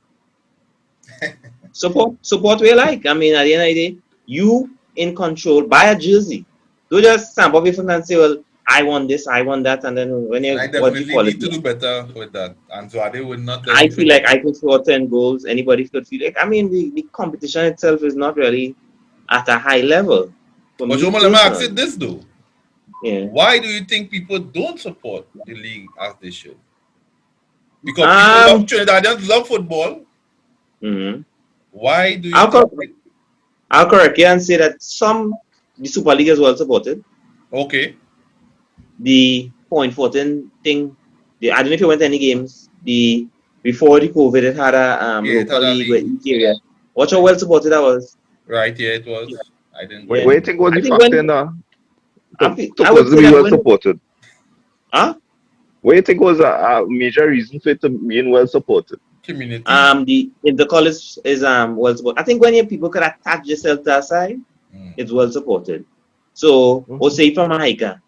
Support we like. I mean, at the end of the day, you in control. Buy a jersey. Don't just stamp up your foot and say, well, I want this, I want that, and then when you I want the definitely quality. need to do better with that. And so they would not. I feel like I could score 10 goals. Anybody could feel like. I mean, the competition itself is not really at a high level. But Jomo, let me ask you this though. Yeah. Why do you think people don't support the league as they should? Because people love Trinidadians love football. Mm-hmm. Why do you I'll correct you and say that the Super League is well supported. Okay. The point 14 thing, I don't know if you went to any games. Before the COVID, it had a local league with each area. Watch how well supported that was. Right, yeah, it was. I didn't. What do you think was the factor in that? I would supposed to say be that well when, supported. huh? What do you think was a major reason for it to being well supported? Community. The college is well supported. I think when people could attach themselves to our side, it's well supported. So, or say from a hiker,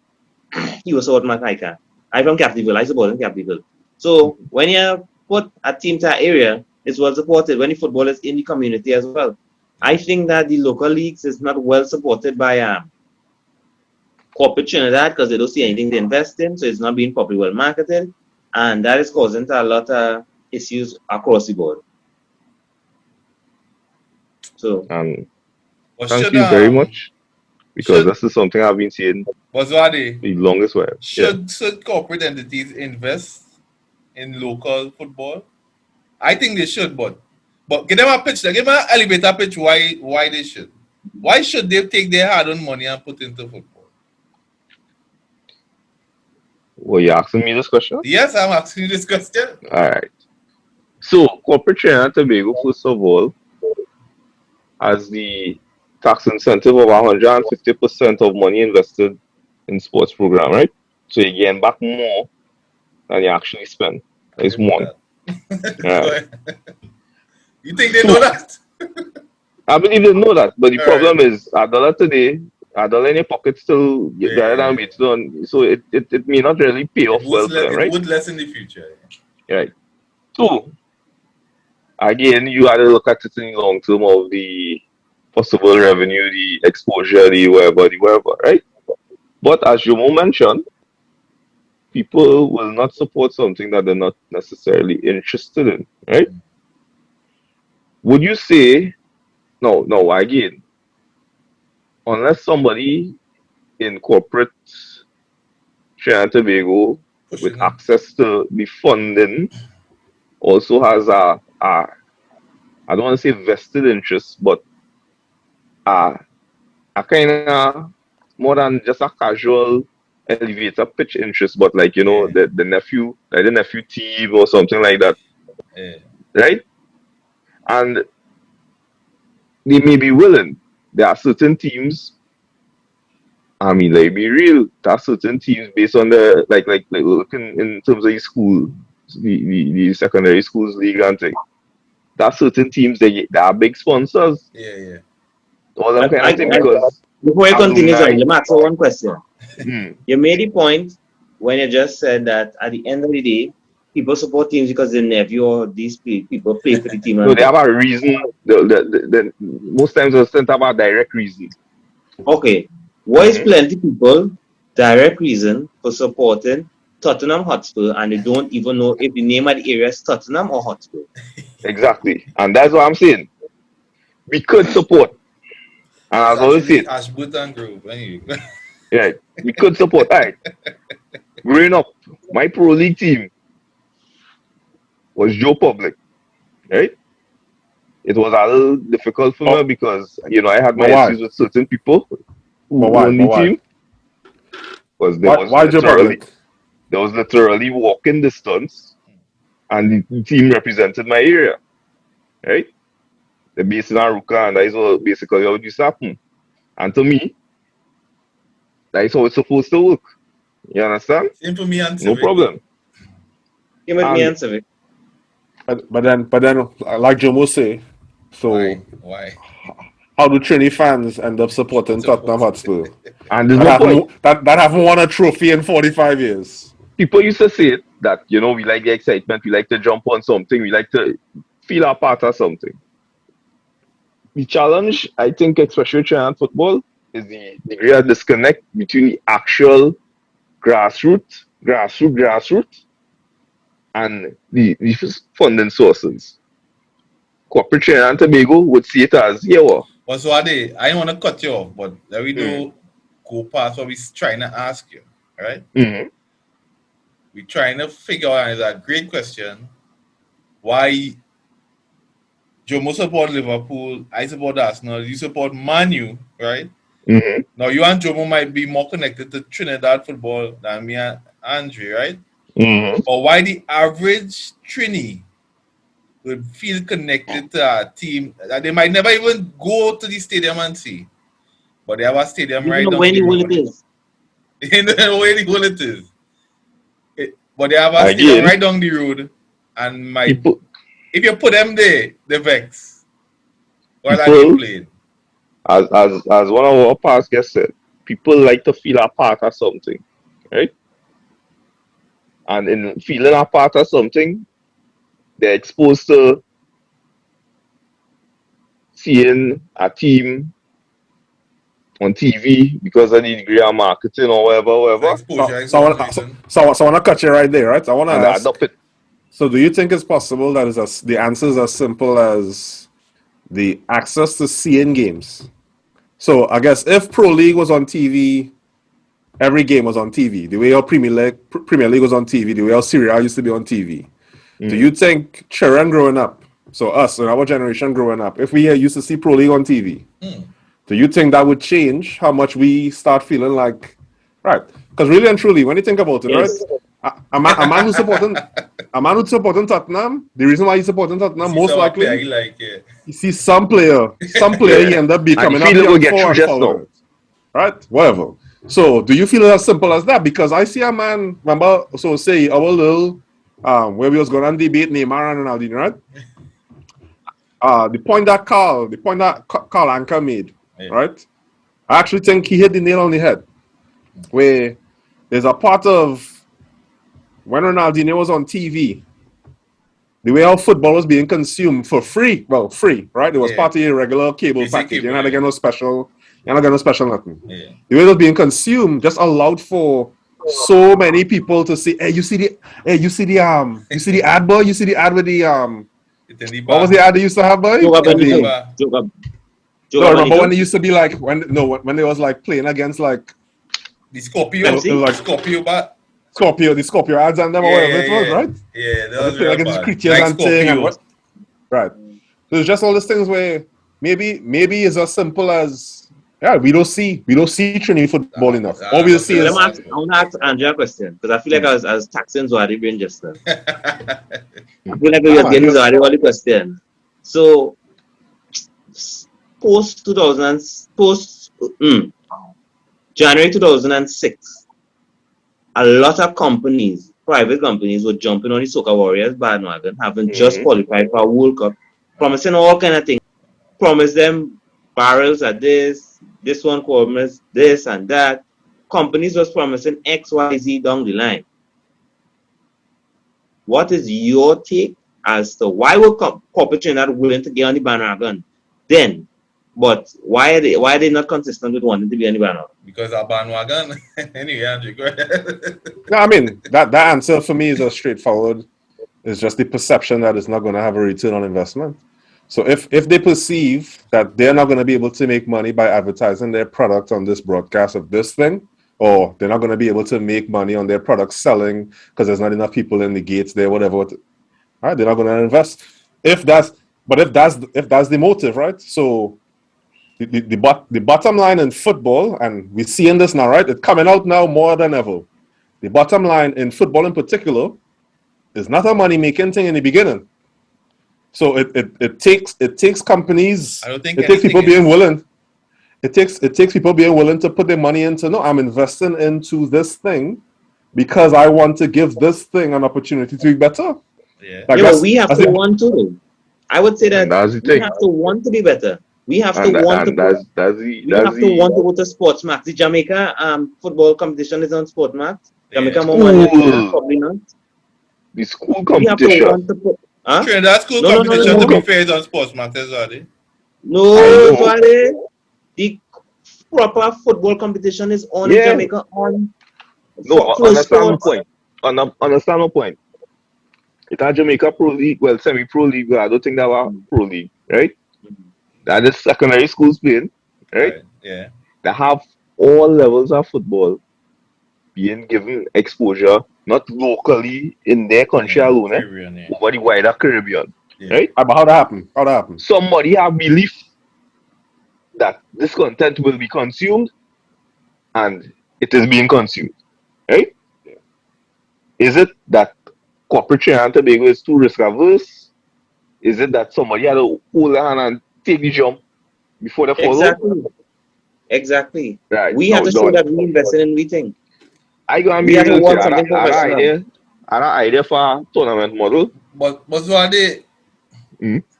he was supporting my hiker. I from Captiville, I support in Captiville. So when you put a team to that area, it's well supported. When the football is in the community as well. I think that the local leagues is not well supported by corporate Trinidad because they don't see anything to invest in, so it's not being properly well marketed, and that is causing a lot of issues across the board. So, And But thank should you very much, because should- this is something I've been seeing Bozwade, the longest while. Yeah. should corporate entities invest in local football? I think they should, but give them a pitch. Give them an elevator pitch. Why they should? Why should they take their hard-earned money and put into football? Were you asking me this question? Yes, I'm asking you this question. All right. So, corporate Trinidad and Tobago, first of all, has the tax incentive of 150% of money invested in sports program, right? So you gain back more than you actually spend. It's one. Right. You think they know that? I believe they know that, but the All problem is $1 today, $1 in your pocket still better than it's done. So it may not really pay off well for them, right? It would less in the future. Right. So again, you had to look at it in the long term of the possible revenue, the exposure, the whatever, right? But as Jomo mentioned, people will not support something that they're not necessarily interested in, right? Would you say, no, again, unless somebody in corporate Trinidad and Tobago with access to the funding also has I don't want to say vested interest, but a kind of more than just a casual elevator pitch interest, but like the nephew, like the nephew team or something like that, right? And they may be willing. There are certain teams. I mean, like be real. There are certain teams based on the like looking in terms of the school, the secondary schools league and thing. There are certain teams they are big sponsors. Yeah. All them kind of thing because before you continue, let me ask you one question. Hmm. You made the point when you just said that at the end of the day, people support teams because their nephew or these people play for the team. No, they have a reason. The most times they don't have a direct reason. Okay. What is plenty people direct reason for supporting Tottenham Hotspur and they don't even know if the name of the area is Tottenham or Hotspur? Exactly. And that's what I'm saying. We could support. And as I always say, Ashwood and Grove. Anyway. yeah, we could support. Right. Growing up, my pro league team was Joe Public. Right? It was a little difficult for me because I had my issues with certain people who owned the team. Because there was literally walking distance and the team represented my area. Right? The base in Aruka, and that is all basically how it used to happen. And to me, that is how it's supposed to work. You understand? Same for me and No problem. Same with me and Civic. But then, like Jomo say, so why? How do Trini fans end up supporting Tottenham Hotspur? And there's no point. That haven't won a trophy in 45 years. People used to say that, we like the excitement, we like to jump on something, we like to feel a part of something. The challenge, I think, especially Trinidad football, is the degree of disconnect between the actual grassroots and the funding sources. Corporate Trinidad and Tobago would see it as, Oswade, I don't want to cut you off, but let me go past what we're trying to ask you, all right? Mm-hmm. We're trying to figure out, and it's a great question, why Jomo support Liverpool, I support Arsenal, you support Man U, right? Mm-hmm. Now, you and Jomo might be more connected to Trinidad football than me and Andre, right? Mm-hmm. But why the average Trini would feel connected to a team that they might never even go to the stadium and see, but they have a stadium right now. When it is. You know where the goal it is. But they have a stadium Again, right down the road, and people, if you put them there, they vex. While I people, playing. as one of our past guests said, people like to feel a part of something, right? And in feeling a part of something, they're exposed to seeing a team on TV because of the degree of marketing or whatever, Exposure, So I want to cut you right there, right? I want to and they ask. adopt it. So, do you think it's possible that the answer is as simple as the access to seeing games? So, I guess if Pro League was on TV, every game was on TV. The way our Premier League was on TV, the way our Serie A used to be on TV. Do you think children growing up, so us and our generation growing up, if we used to see Pro League on TV, do you think that would change how much we start feeling like, right? Because really and truly, when you think about it, Yes. right? A man who's supporting Tottenham, the reason why he's supporting Tottenham, most likely, you see some player he end up becoming And he feel it will a get through just follower now. it. Right? Whatever. So do you feel it as simple as that? Because I see a man, remember, so say our little where we was going to debate Neymar and Ronaldinho, right? The point that Carl Anker made, right? I actually think he hit the nail on the head. Where there's a part of when Ronaldinho was on TV, the way how football was being consumed for free, right? It was part of your regular cable package. You're not getting no special nothing. Yeah. The way it was being consumed just allowed for so many people to see. You see the ad, boy. You see the ad with the What was the ad they used to have, boy? Remember when they used to be like when they was like playing against like the Scorpio, the Scorpio ads and them or whatever it was, right? Yeah, that was like real creatures and thing and what, right? So it's just all these things where maybe it's as simple as we don't see Trini football enough. All we see is. I want to ask Andrea a question because I feel like I was taxing Zohari brain just now. I feel like we were getting Zohari all the question. So post January 2006, a lot of private companies were jumping on the Soca Warriors bandwagon, having just qualified for a World Cup, promising all kind of things. Promise them barrels at this one promised this and that. Companies was promising X, Y, Z down the line. What is your take as to why were corporate Trinidad willing to get on the bandwagon then? But why are they not consistent with wanting to be on the bandwagon? Because our bandwagon. Anyway, Andrew, go ahead. No, I mean that answer for me is a straightforward. It's just the perception that it's not going to have a return on investment. So if they perceive that they're not going to be able to make money by advertising their product on this broadcast of this thing, or they're not going to be able to make money on their product selling because there's not enough people in the gates there, whatever. All right, they're not going to invest. If that's the motive, right? So the bottom line in football, and we're seeing this now, right? It's coming out now more than ever. The bottom line in football in particular is not a money making thing in the beginning. So it takes companies. I don't think it takes people being willing. It takes people being willing to put their money into. No, I'm investing into this thing because I want to give this thing an opportunity to be better. Yeah. But we have to want to. I would say that we have to want to be better. We have to want to. We have to want to go to Sportsmax. The Jamaica football competition is on Sportsmax. Jamaica more money, probably not. The school competition. We have to want to put. Huh? Trinidad school competition to be fair is on Sportsmax as well. No, sorry. The proper football competition is on in Jamaica on. No, understand my point. It's a Jamaica Pro League, well, semi-pro league, but I don't think that was pro league, right? That is secondary schools playing, right? Yeah. They have all levels of football being given exposure, not locally in their country alone, but the wider Caribbean, right? But how that happen? Somebody have belief that this content will be consumed, and it is being consumed, right? Yeah. Is it that corporate Trinidad and Tobago is too risk averse? Is it that somebody had to hold their hand and take the jump before they follow? Exactly. Right. We have to show that we invested in we think. I gonna We be have to real want to something professional. I had an idea for a tournament model. But so are they,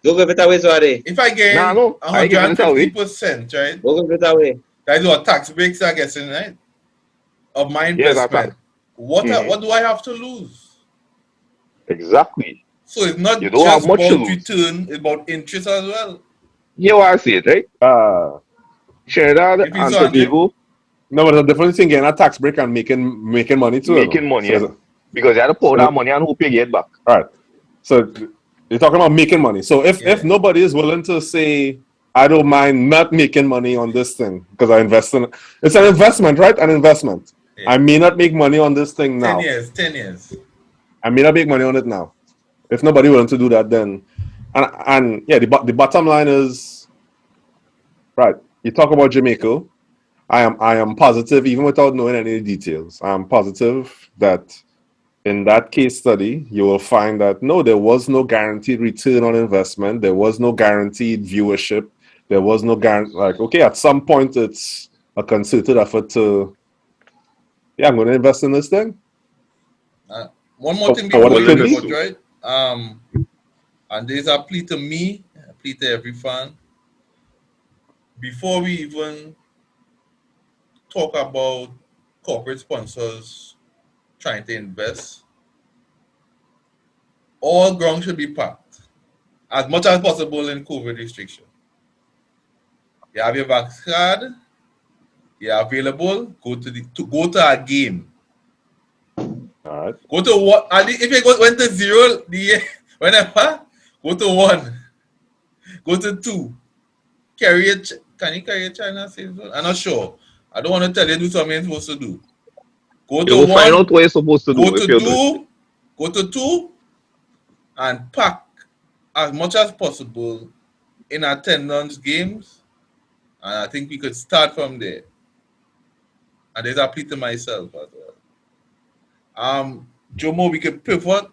Don't give it away, sorry. if I Nah, gain no, I ain't giving it away. 150%, right? Don't give it away. That is what tax breaks are getting, right? Of my Yeah, that's investment. What Mhm. what do I have to lose? Exactly. So it's not You don't have just much to about lose. return, it's about interest as well. Hear what I say it, right? Trinidad If it's and on Tobago No, but the difference in getting a tax break and making money too. making money, because you had to pour that money and hope you get back. All right. So you're talking about making money. So if Yeah. nobody is willing to say, I don't mind not making money on this thing because I invest in it. It's an investment, right? An investment. Yeah. I may not make money on this thing 10 now. years, 10 years. I may not make money on it now. If nobody willing to do that, then and yeah, the bottom line is right. You talk about Jamaica. I am positive, even without knowing any details. I am positive that in that case study, you will find that no, there was no guaranteed return on investment. There was no guaranteed viewership. There was no guarantee. Like, okay, at some point, it's a concerted effort to, yeah, I'm going to invest in this thing. One more thing For what before it you could leave be. out, right? And there's a plea to me, a plea to every fan. Before we even talk about corporate sponsors trying to invest, all ground should be packed as much as possible in COVID restriction. You have your vaccine card, you're available, go to a game. All right. Go to what? If you went to 0, whenever, go to 1. Go to 2. Can you carry a China safe zone? I'm not sure. I don't want to tell you do something you're supposed to do. Go You to will 1. find out what you're supposed to do Go if to you do 2. Go to 2 and pack as much as possible in attendance games. And I think we could start from there. And there's a plea to myself as well. Jomo, we could pivot.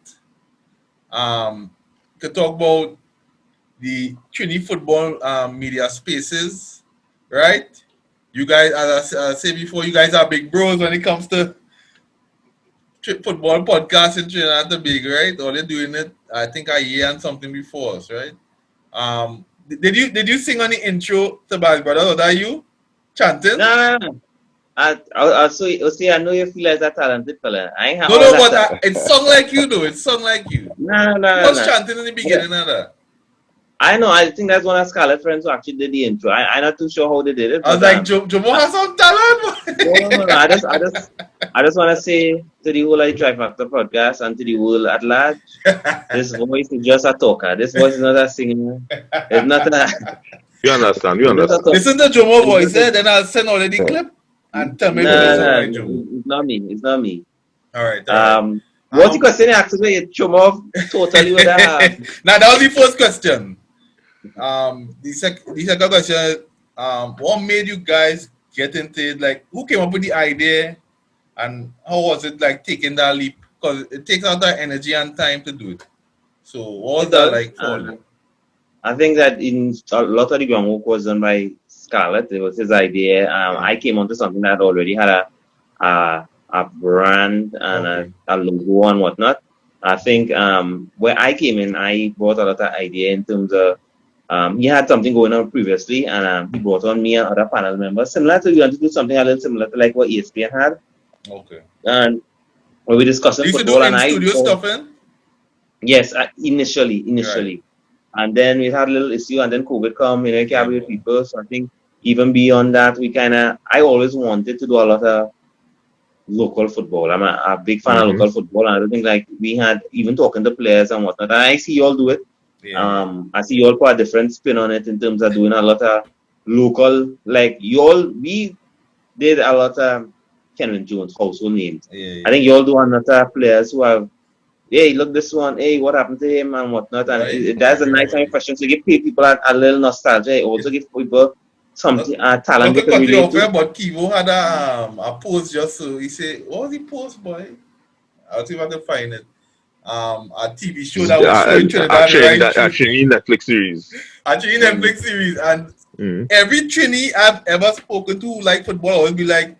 We could talk about the Trini football media spaces, right? You guys, as I said before, you guys are big bros when it comes to football podcast in Trinidad and Tobago, right? Or they're doing it, I think, a year and something before us, right? Did you sing on the intro to Biased Bruddas? Or that you chanting? No. I see, I know you feel like a talented fella. I ain't have No, all but that. it sung like you, though. It sung like you. No. Who was chanting in the beginning of that? I know. I think that's one of Scarlett friends who actually did the intro. I'm not too sure how they did it. I was like, Jomo has some talent. No. I just want to say to the whole Trifactor Podcast and to the world at large, this voice is just a talker. This voice is not a singer. It's not a. You understand? You understand? Listen to Jomo voice, then I'll send already clip and tell me what it's not me. It's not me. All right. What you question actually, Jomo totally with that. Now that was the first question. The second question, what made you guys get into it? Like, who came up with the idea, and how was it like taking that leap? Because it takes out that energy and time to do it. So, what was that like for you? I think that in a lot of the groundwork was done by Scarlett. It was his idea. I came onto something that already had a brand and a logo and whatnot. I think where I came in, I brought a lot of idea in terms of he had something going on previously, and he brought on me and other panel members, similar to, we want to do something a little similar to like what ESPN had. Okay. And when we discussed football, and studio stuff in? Yes, initially. Right. And then we had a little issue, and then COVID come, you can't with people. So I think even beyond that, I always wanted to do a lot of local football. I'm a big fan of local football, and I don't think like we had even talking to players and whatnot. And I see you all do it. Yeah. I see you all put a different spin on it in terms of doing a lot of local, like we did a lot of Kevin Jones household names. Yeah. I think you all do a lot of players who have, hey, look this one, hey, what happened to him and whatnot. And that's a nice impression to give people a little nostalgia. It also give people something talent they can relate to. But Kivo had a post just so he said, what was the post, boy? I'll see if I can find it. A TV show that was showing Trinidad. Actually, Netflix series. Netflix series. And every Trini I've ever spoken to who like football always be like,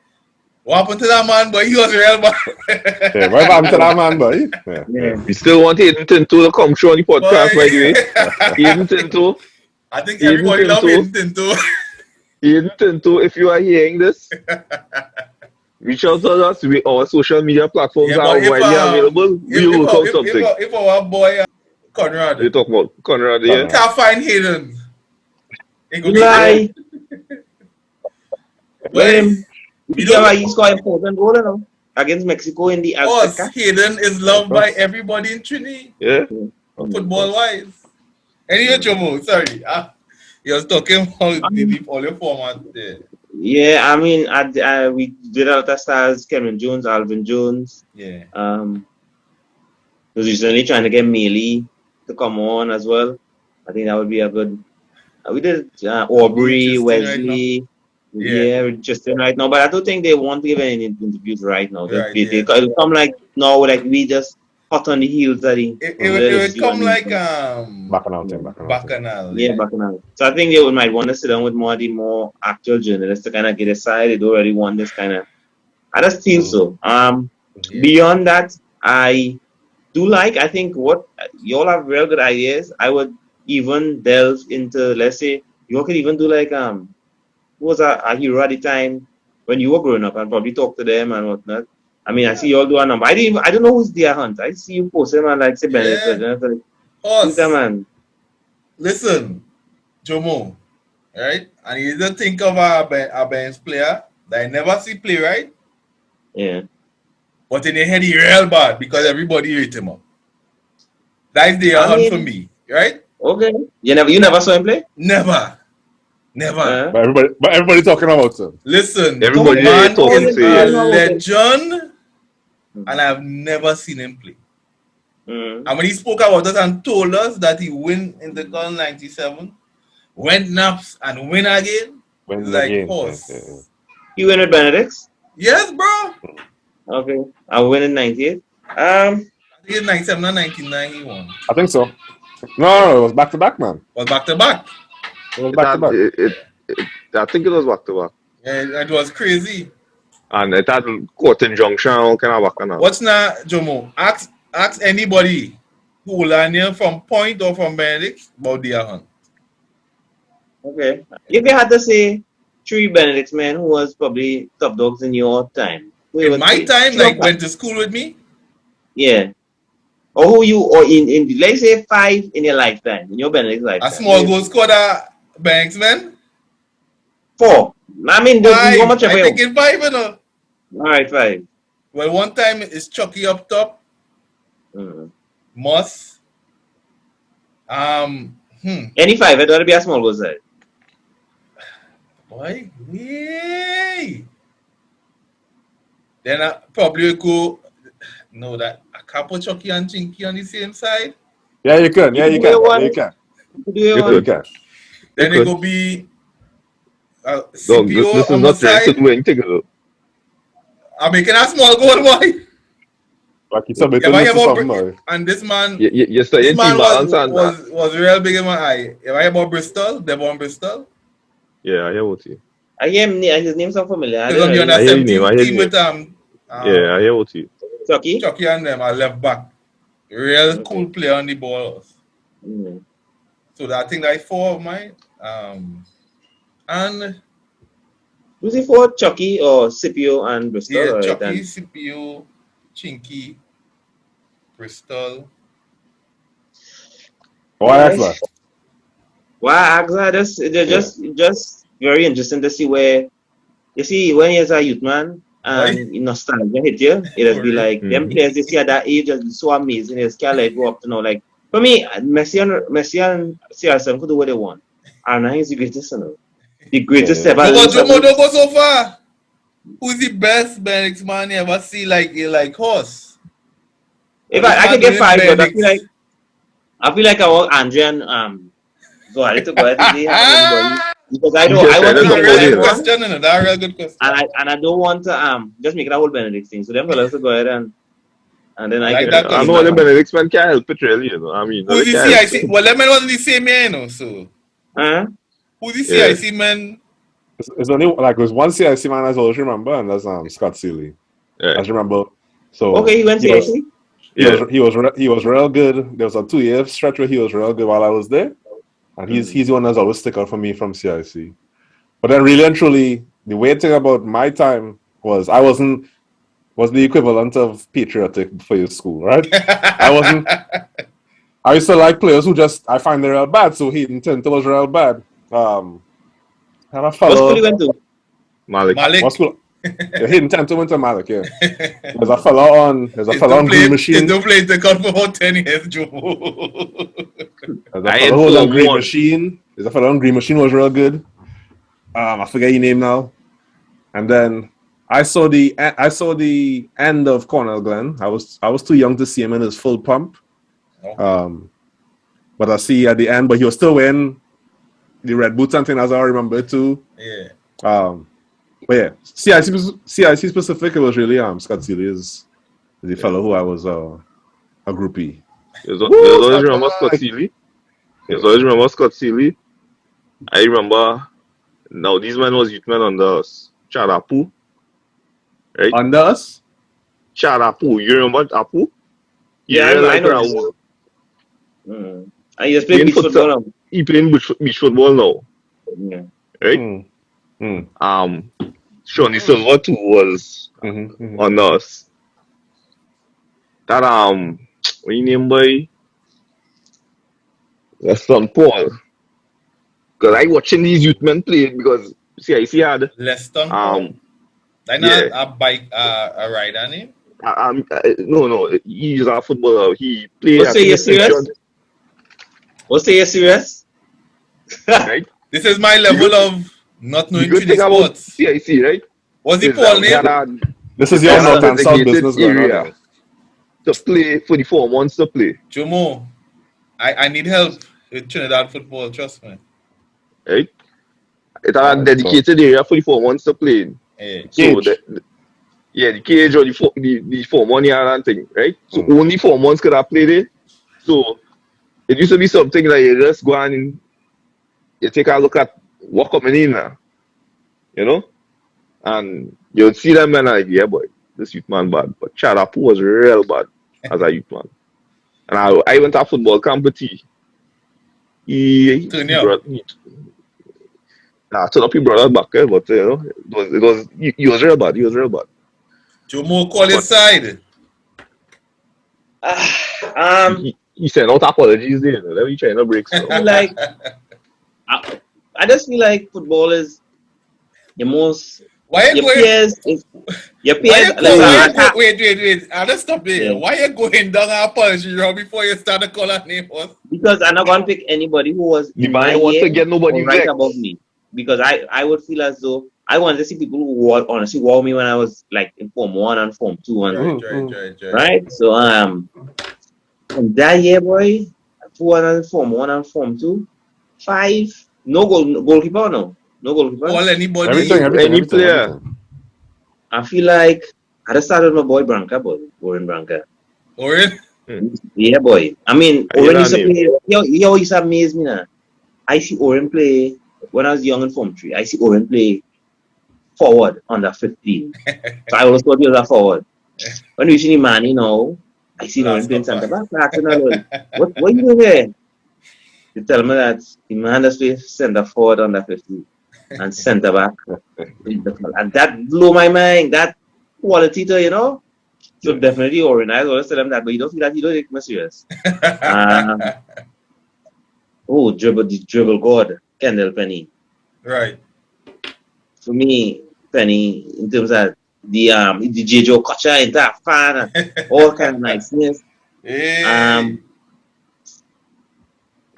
What happened to that man, boy? He was real, man. Yeah, what happened to that man, boy? Yeah. We still want Aiden Tinto to come through on the podcast, by the way. Aiden Tinto. I think everybody loves Aiden Tinto. Aiden Tinto, if you are hearing this, reach out to us. Our social media platforms are widely available. We will work out something. If our boy Conrad, You talk about Conrad, yeah? can't find Hayden. Lie. Well, He scored an important goal, you know, against Mexico in the Azteca. Hayden is loved by everybody in Trini, Yeah. football wise. Anyway, Jomo, sorry. You was talking about all your format there. Yeah, I mean, we did a lot of stars, Cameron Jones, Alvin Jones. Yeah. Was recently trying to get Mealy to come on as well. I think that would be a good. We did Aubrey, Wesley. Yeah, just right now. But I don't think they want to give any interviews right now. It'll come like no, like we just hot on the heels that it would come like Bacchanal. Yeah, Bacchanal. So I think they might want to sit down with more of the more actual journalists to kind of get aside. They don't really want this kind of. I just feel so. Beyond that, I do I think what you all have real good ideas. I would even delve into, let's say, you could even do like who was a hero at the time when you were growing up, and probably talk to them and whatnot. I mean, I see you all do a number. I don't know who's Deer Hunt. I see you post them and like say Benedict. Who's that man? Listen, Jomo, right? And you don't think of a bench player that I never see play, right? Yeah. But in the head, he real bad because everybody rate him up. That's Deer Hunt for me, right? Okay. You never saw him play? Never. But everybody talking about him. Listen, everybody man talking is to a you. legend, and I've never seen him play. And when he spoke about us and told us that he win in the Gulf 97, went naps and win again, horse. He win with Benedict's? Yes, bro. Okay. I win in 98. I think it's 97 or 99 he won. I think so. No, it was back to back, man. It was back to back. I think it was back to back. Yeah, it was crazy. And it had court injunction and kind of back and what's now, Jomo? Ask anybody who will learn here from Point or from Benedict about Deer Hunt. Okay. If you had to say 3 Benedict's men who was probably top dogs in your time. In my time, like went to school with me? Yeah. Or who you, or in let's say 5 in your lifetime, in your Benedict's lifetime. A small goal scorer, Banks, man? 4. I mean, how much I think it's 5, you know. All right, 5. Well, one time it's Chucky up top. Moss. Any 5, it ought to be a small goal side. Boy, yay! Then I probably go. No, that I can't put Chucky and Chinky on the same side. Yeah, you can. Yeah, you can. You can. Then it will be CPO on the side. I'm making a small goal, boy. Like you said, and this man, this man was real big in my eye. If I hear about Bristol, they born Bristol. Yeah, I hear what you. I hear his name sound familiar. I hear his name. I hear what you. Chucky and them are left back. Real cool player on the ball. So I think that's 4 of mine. And was it for Chucky or Scipio and Bristol? Yeah, Chucky, Scipio, Chinky, Bristol. Why ask that? Why ask that? Just very interesting to see where you see when you're a youth man and nostalgia hit you. It'll be like them players you see at that age are so amazing. It's kind of like go up to now. Like for me, Messi and CR7 could do what they want. And I think it's the greatest, you know. The greatest ever. Don't go so far. Who's the best Benedict man you ever see like horse? If I can get 5, but I feel like I want Andre and go ahead to go ahead today. Because I want to get a good question, and that's a real good question. And I don't want to just make it a whole Benedict thing. So them fellas to go ahead and then I get that. I know the Benedict's man can't help it really, you know. I mean, who's the CIC? Well, them men wasn't the same man, you know. So who's the CIC man It's only like there's one CIC man I always remember, and that's Scott Seeley. I Right. just remember. So Okay, he went he was, CIC? Yeah. he was real good. There was a 2-year stretch where he was real good while I was there, and he's the one that's always stick out for me from CIC. But then, really and truly, the weird thing about my time was I was the equivalent of patriotic for your school, right? I used to like players who I find they're real bad, so Hayden Tinter was real bad. And a What school fellow, he went to? Malik. what school? Yeah, Hayden Tinter went to Malik, yeah. There's a fellow on Green Machine. Don't play the gun for about 10 years, Jomo. There's a I fellow who was on informed Green one. Machine. There's a fellow on Green Machine was real good. I forget your name now. And then I saw the end of Cornell Glen. I was too young to see him in his full pump. Okay. But I see at the end, but he was still wearing the red boots and things, as I remember too. Yeah. But yeah, CIC specific, it was really Scott Seeley is the fellow who I was a groupie. There's always remember Scott Seeley. There's always remember Scott Seeley. I remember now these men was youth men under us. Chadapu. Right? Under us? Chadapu. You remember Apu? Yeah, really I know. Raul. I just play Playing beach football now. He playing beach football now. Yeah. Right? Shawnee Silva too was on us. That what you name boy? That's son Paul. Because I watching these youth men play because CIC had Leston. Like yeah. not a bike a rider name? no, he's a footballer. He played What's you serious? What's you serious? right? This is my level of not knowing The good Trini thing about sports. CIC, right? What's the is Paul that name? This is your north and south designated business going on. area to play for the 4 months to play. Jomo, I need help with Trinidad football, trust me. Right? It's a dedicated area for the 4 months to play. Yeah. So the cage or the 4 money and thing, right? So only 4 months could I play there. So it used to be something like you just go and you take a look at what coming in now. You know? And you'll see them and like, yeah boy, this youth man bad. But Chadapu was real bad as a youth man. And I went to a football camp with he. He turned up he brought us back, but you know, he was real bad. He was real bad. Jomo, call his side. He sent out apologies there. Let me try to break stuff. Like, I just feel like football is the most. Why you going? Wait. I'll just stop there. Yeah. Why you going down and apology before you start to call our name? Because I'm not going to pick anybody who was the man wants to get nobody right above me. Because I would feel as though I wanted to see people who honestly wow me when I was like in Form 1 and Form 2 and right. So from that year, boy, 4 Form 1 and Form 2, 5 no goalkeeper, no goalkeeper. All anybody, any player. I feel like I just started with my boy Oren Branca. Oren? Yeah, boy. I mean, Oren used to play. He always amazed me now. I see Oren play when I was young in Form 3. I see Oren play forward under 15. So I always thought he was a forward. When we see the man, you know, I see Oren playing center back. What are you doing there? They tell me that the man has played center forward under 15 and center back. And that blew my mind. That quality to, you know. So definitely Oren. I always tell him that, but you don't feel that you don't take me serious. The dribble god, Kendall Penny. Right. For me, Penny, in terms of the J.J. culture and that fan and all kind of niceness. Hey.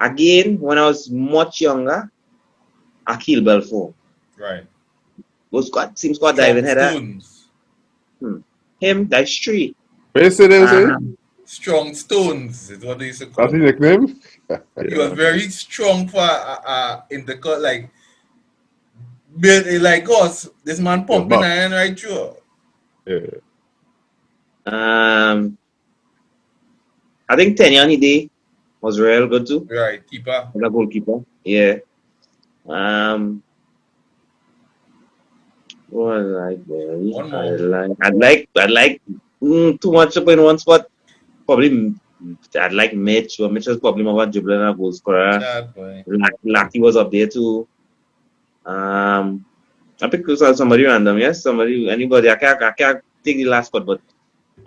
Again, when I was much younger, Akil Belfort. Right. Seems quite diving header. Him, that's three. Strong Stones is what they used to call. That's his nickname? He was very strong for in the cut, like built like us. This man pumping iron right through. Yeah. I think Tenyani Day was real good too. Right, keeper. The goalkeeper. Yeah. was like, boy, One more. I'd like too much up in one spot. Probably I'd like Mitch. Well, Mitch was probably more of a dribbler and a goal scorer. Chad, boy. Lucky was up there too. I picked somebody random, yes, anybody. I can't take the last spot, but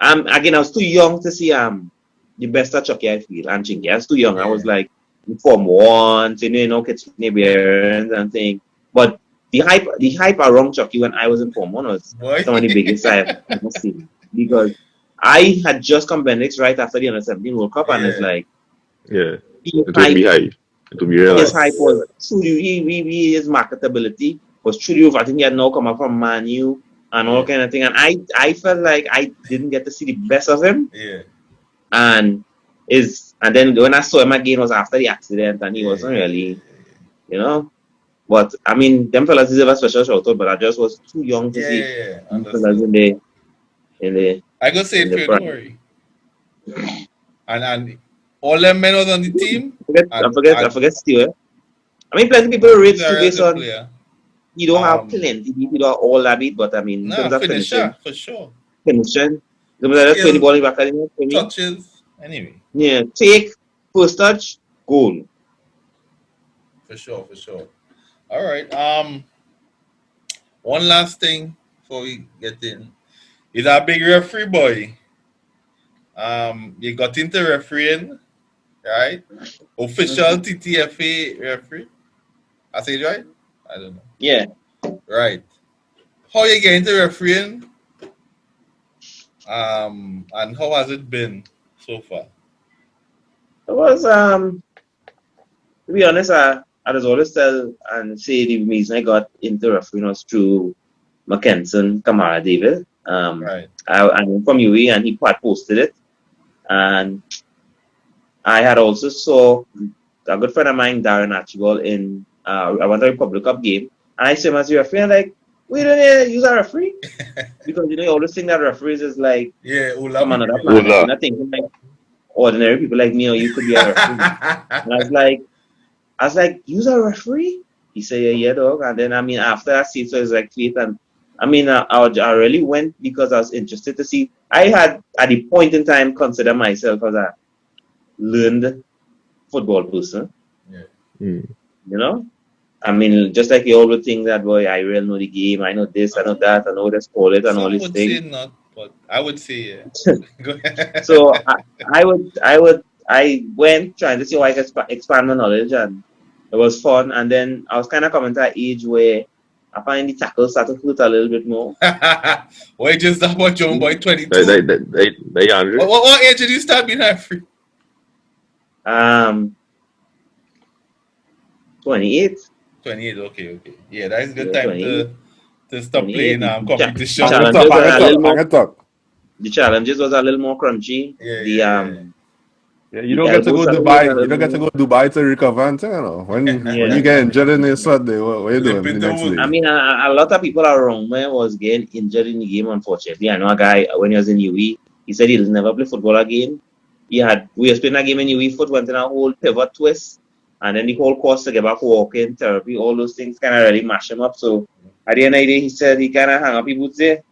again, I was too young to see the best of Chucky. I feel and Chinky. I was too young. I was like in Form 1, catching bearings and thing. But the hype around Chucky when I was in Form 1 was some of the biggest I've ever seen, because I had just come Benedict's right after the Under-17 World Cup, and it's like, it would be high. It would be real. His hype was truly, his marketability was truly over. I think he had now come up from Man U and all kind of thing, and I felt like I didn't get to see the best of him. Yeah. And then when I saw him again was after the accident, and he wasn't really, But I mean, them fellas deserve a special shout out, but I just was too young to see them fellas in the. I gotta say it for you, don't worry. And all them men was on the team. I forget Stewart. I mean, plenty people rate Stu based on you don't have plenty, you don't have all that beat, but I mean, in terms of finisher for sure. Finishing. Just 20 ball in back at him. Touches. Anyway. Yeah, take, first touch, goal. For sure. All right. One last thing before we get in. He's a big referee boy. You got into refereeing, right? Official TTFA referee. I say it right? I don't know. Yeah. Right. How you get into refereeing? And how has it been so far? It was to be honest, I was always tell and say the reason I got into refereeing was through Mackenson Kamara David. Right. I'm from UAE, and he posted it, and I had also saw a good friend of mine, Darren Archibald, in I went to a Republic Cup game, and I saw him as a referee, and like, we don't use a referee because you always think that referees is like from another planet. You're not thinking like ordinary people like me, or you could be a referee. And I was like, use a referee? He said, yeah, dog. And then after I see, so it's like faith, and I really went because I was interested to see. I had at the point in time considered myself as a learned football person. Yeah. Just like you all would think that, boy, I really know the game, I know this, I know that, I know this, call it, and all these things. Some would say not, but I would say yeah. Go ahead. So I went trying to see how I could expand my knowledge, and it was fun. And then I was kind of coming to an age where I find the tackles started to hurt a little bit more. Why just that about Jomo boy 22? They younger. What age did you start being referee? 28. 28, okay. Yeah, that is a good time 28. to stop playing competition. The challenges was a little more crunchy. You don't get to go Dubai. You don't get to go Dubai to recover, when you get injured in the Sunday, what are you doing the next day? I mean, a lot of people around me was getting injured in the game. Unfortunately, I know a guy when he was in UAE. He said he'll never play football again. We was playing a game in UAE. Foot went in a whole pivot twist, and then the whole course to get back walking, therapy, all those things kind of really mash him up. So at the end of the day, he said he kind of hung up his boots there.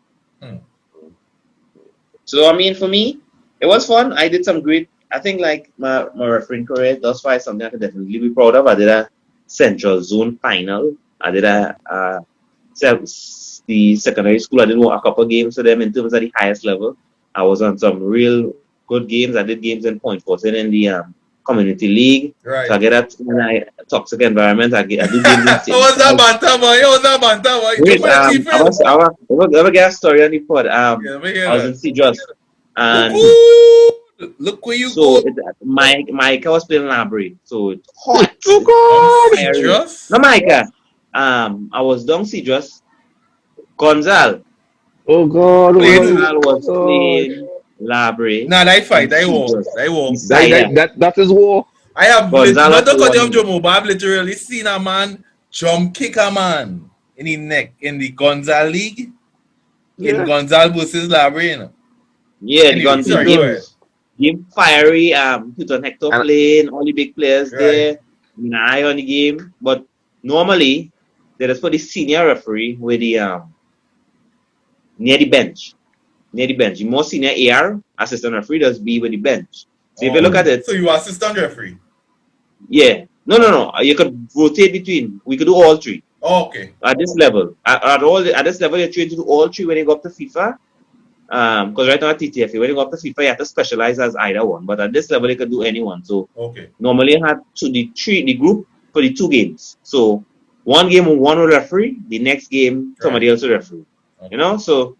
So for me, it was fun. I did some great. I think like my refereeing career thus far is something I can definitely be proud of. I did a Central Zone final. I did the secondary school. I did a couple games for them in terms of the highest level. I was on some real good games. I did games in Point Fortin in the community league. Right. So I get that in a toxic environment. I do games in What was that banter, boy? Wait, I will get a story on the pod. I was in Cedros. And look where you so go. Micah was playing Library, so it's hot. Cedros? No, Micah. I was down Cedros. Gonzal. Oh God! Gonzal was playing Library. Nah, they fight. They won't. That is war. I have not to cut you off, Jomo, but I've literally seen a man jump kick a man in the neck in the Gonzal League. In Gonzal versus Library, Yeah, the Gonzal game fiery. Hilton Hector playing, all the big players there. An eye on the game, but normally they just put the senior referee with the near the bench. The more senior AR assistant referee does be with the bench. So if you look at it, so you are assistant referee. yeah, no. You could rotate between. We could do all three. Oh, okay. At this level, at this level, you're trained to do all three when you go up to FIFA. Because right now at TTFA, when you go up to FIFA, you have to specialize as either one. But at this level, you can do any one. So normally you have the group for the 2 games. So one game one will referee, the next game somebody else will referee. Okay. You know, so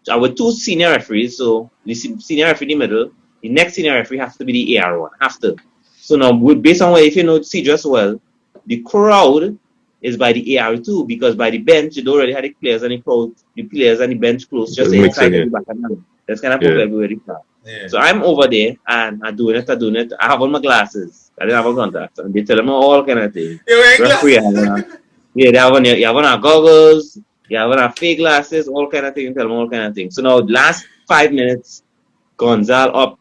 with 2 senior referees, so the senior referee in the middle, the next senior referee has to be the AR one. Have to. So now, based on what if you know see just well, the crowd is by the AR2 because by the bench you don't already have the players and the players and the bench close just inside the back and down. That's kind of everywhere you can. Yeah. So I'm over there and I'm doing it. I have on my glasses. I didn't have a contact. And they tell me all kind of things. Referee, they have on you have on our goggles, you have on our fake glasses, all kind of things, tell me all kind of things. So now last 5 minutes, Gonzal up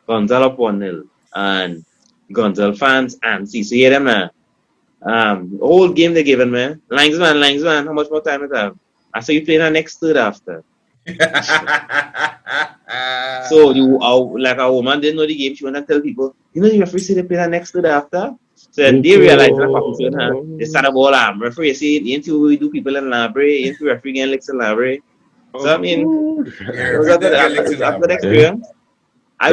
1-0 and Gonzal fans and see. So hear them now. The whole game they given me. Linesman, how much more time it have? I said you play the next third after. So like a woman didn't know the game, she went and tell people, you know the referee said they play the next third after? So they realized that they start a ball referee say ain't you we do people in library, ain't you referee getting licks in library. So I mean after the experience, I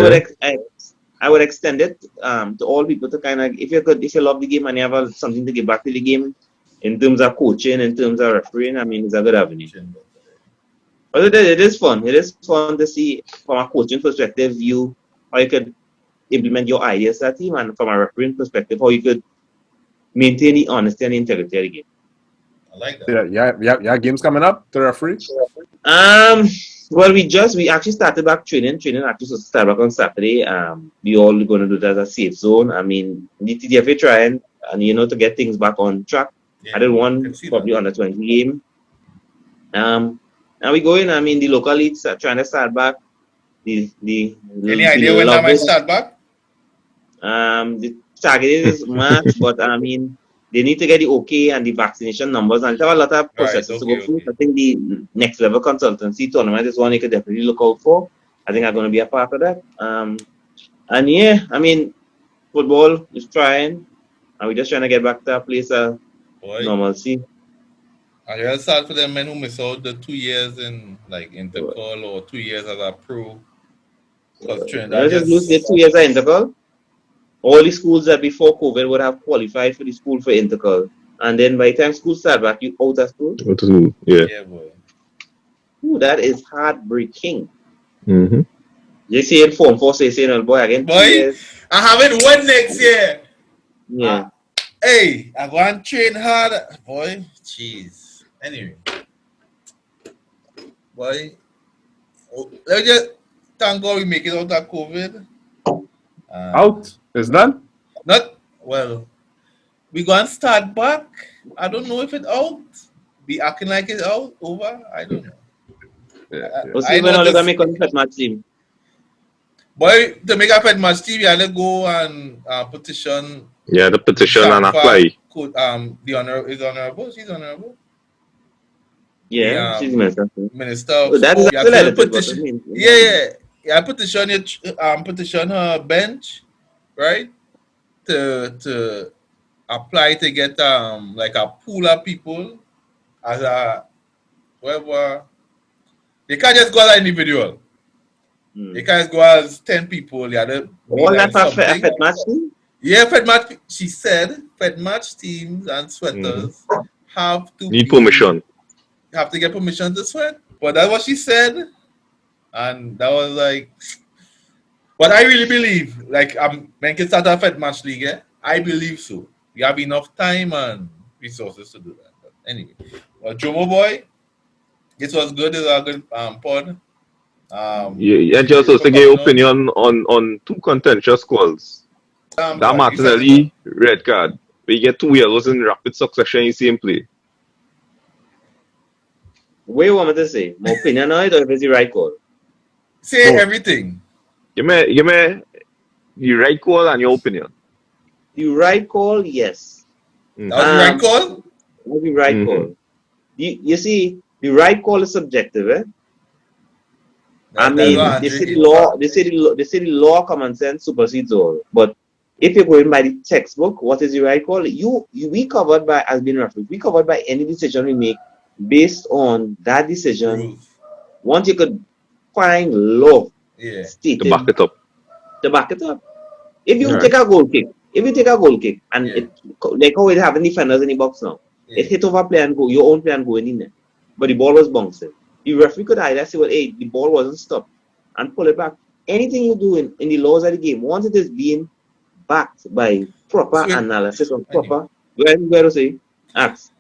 would extend it to all people to kind of if you love the game and you have something to give back to the game in terms of coaching, in terms of refereeing, I mean it's a good avenue. But it is fun. It is fun to see from a coaching perspective how you could implement your ideas to a team, and from a refereeing perspective how you could maintain the honesty and the integrity of the game. I like that. Yeah, games coming up to referee? Well, we actually started back training. Training actually supposed to start back on Saturday. We all going to do that as a safe zone. I mean, the TTFA trying and to get things back on track. Yeah, I did one probably under 20 game. And we going. I mean, the local leagues are trying to start back. Any idea when that might start back? The target is March, but I mean, they need to get the okay and the vaccination numbers, and they have a lot of processes to go through. I think the next level consultancy tournament is one you could definitely look out for. I think I'm going to be a part of that. And yeah, I mean, football is trying, and we're just trying to get back to a place of normalcy. I real sad for them men who miss out the 2 years in like Intercol or 2 years as a pro. Because Trinidad just lose their 2 years at Intercol. All the schools that before COVID would have qualified for the school for Intercol. And then by the time school start back, you out of school? Out of school, yeah. Yeah, boy. Ooh, that is heartbreaking. Mm-hmm. You see in Form 4, say, boy, again. Boy, I haven't won next year. Yeah. Hey, I go and train hard. Boy, jeez. Anyway. Boy. Let's just thank God we make it out of COVID. Out? It's done? Not well. We gonna start back. I don't know if it's out. Be acting like it's out over. I don't know. I know they're gonna make a pet match team. Boy, to make a pet match team, you have to go and petition. Yeah, the petition and apply. Could the honorable? She's honorable. Yeah, she's minister. Minister. That is actually petition. Yeah. Petition her bench, right? To apply to get like a pool of people as a whatever. You can't just go as an individual. You can't just go as 10 people. You have to all that for a Fed match team? Yeah, Fed match. She said Fed match teams and sweaters have to need permission. You have to get permission to sweat. But that's what she said. And that was like, but I really believe, like, when kids start a Fed match league, I believe so. You have enough time and resources to do that. But anyway, well, Jomo boy, this was good. This was a good pod. Just to get your opinion on 2 contentious calls. That Martinelli red card. We get 2 yellows in rapid succession in the same play. What you want me to say? My opinion on it, or if it's the right call? Say everything. Give me the right call and your opinion. The right call, yes. That was the right call? That was the right call. You see, The right call is subjective, eh? I That's mean, what they say Andre the is law, about. they say the law of common sense supersedes all. But if you're going by the textbook, what is the right call? We covered by, as being refereed, we covered by any decision we make based on that decision. Rules. Once you could find law Yeah. To stated back it up. to back it up. If you Right. take a goal kick, and Yeah. it like how it having defenders in the box now, Yeah. it hit over player and go, your own player and going in there, but the ball was bouncing. The referee could either say, well, hey, the ball wasn't stopped, and pull it back. Anything you do in the laws of the game, once it is being backed by proper So analysis on I knew. proper, where to say, ask.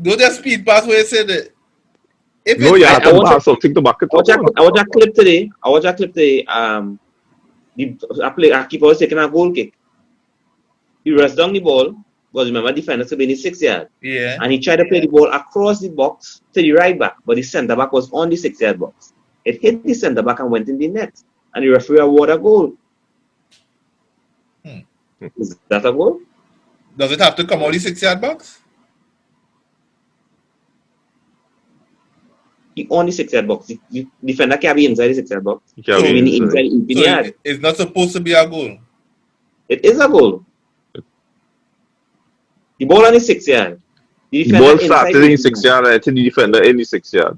Do the speed pass where you said that if No, it's you I have to watch have something to back it I watch up. a clip today. A keeper was taking a goal kick. He rushed down the ball, because remember defenders could be in the 6 yard. yeah. And he tried to play the ball across the box to the right back, but the centre back was on the 6 yard box. It hit the centre back and went in the net. And the referee awarded a goal. Is that a goal? Does it have to come out the 6 yard box? He on the 6 yard box. The defender can't be inside the 6 yard box. You can't So be Inside inside. the 18 So yard. it's not supposed to be a goal. It is a goal. The ball on the 6 yard. The ball started in 6 yard and I think the defender in the 6 yard.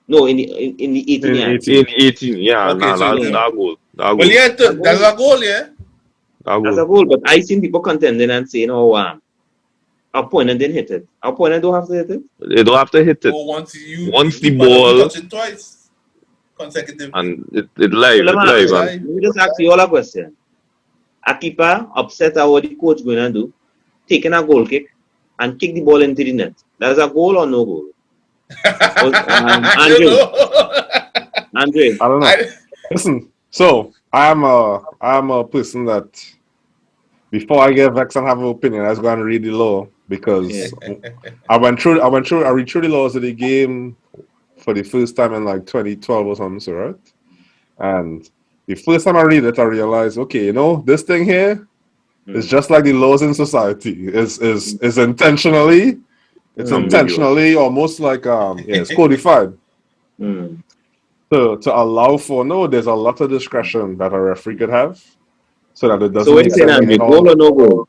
No, in the 18 yard. In 18, yeah, Okay, nah, so that's it's- that goal. That Well, goal. yeah, that's a goal, yeah. That That's a goal. goal, but I seen people contending and saying, "Oh, our opponent didn't hit it. Our opponent don't have to hit it." They don't have to hit it. Or once Once you the touch ball- it twice consecutively. And it live, So it live. man, And Let me just ask you all a question. A keeper upset at what the coach going to do, taking a goal kick and kick the ball into the net. That's a goal or no goal? You know? Andre, I don't know. Listen, so I'm a person that before I get vexed and have an opinion, I was going to read the law because I read through the laws of the game for the first time in like 2012 or something, so right? And the first time I read it, I realized, okay, this thing here is just like the laws in society. Is intentionally, it's intentionally almost like it's codified. To allow for there's a lot of discretion that a referee could have, so that it doesn't. so what you saying, Andre? Goal or no goal?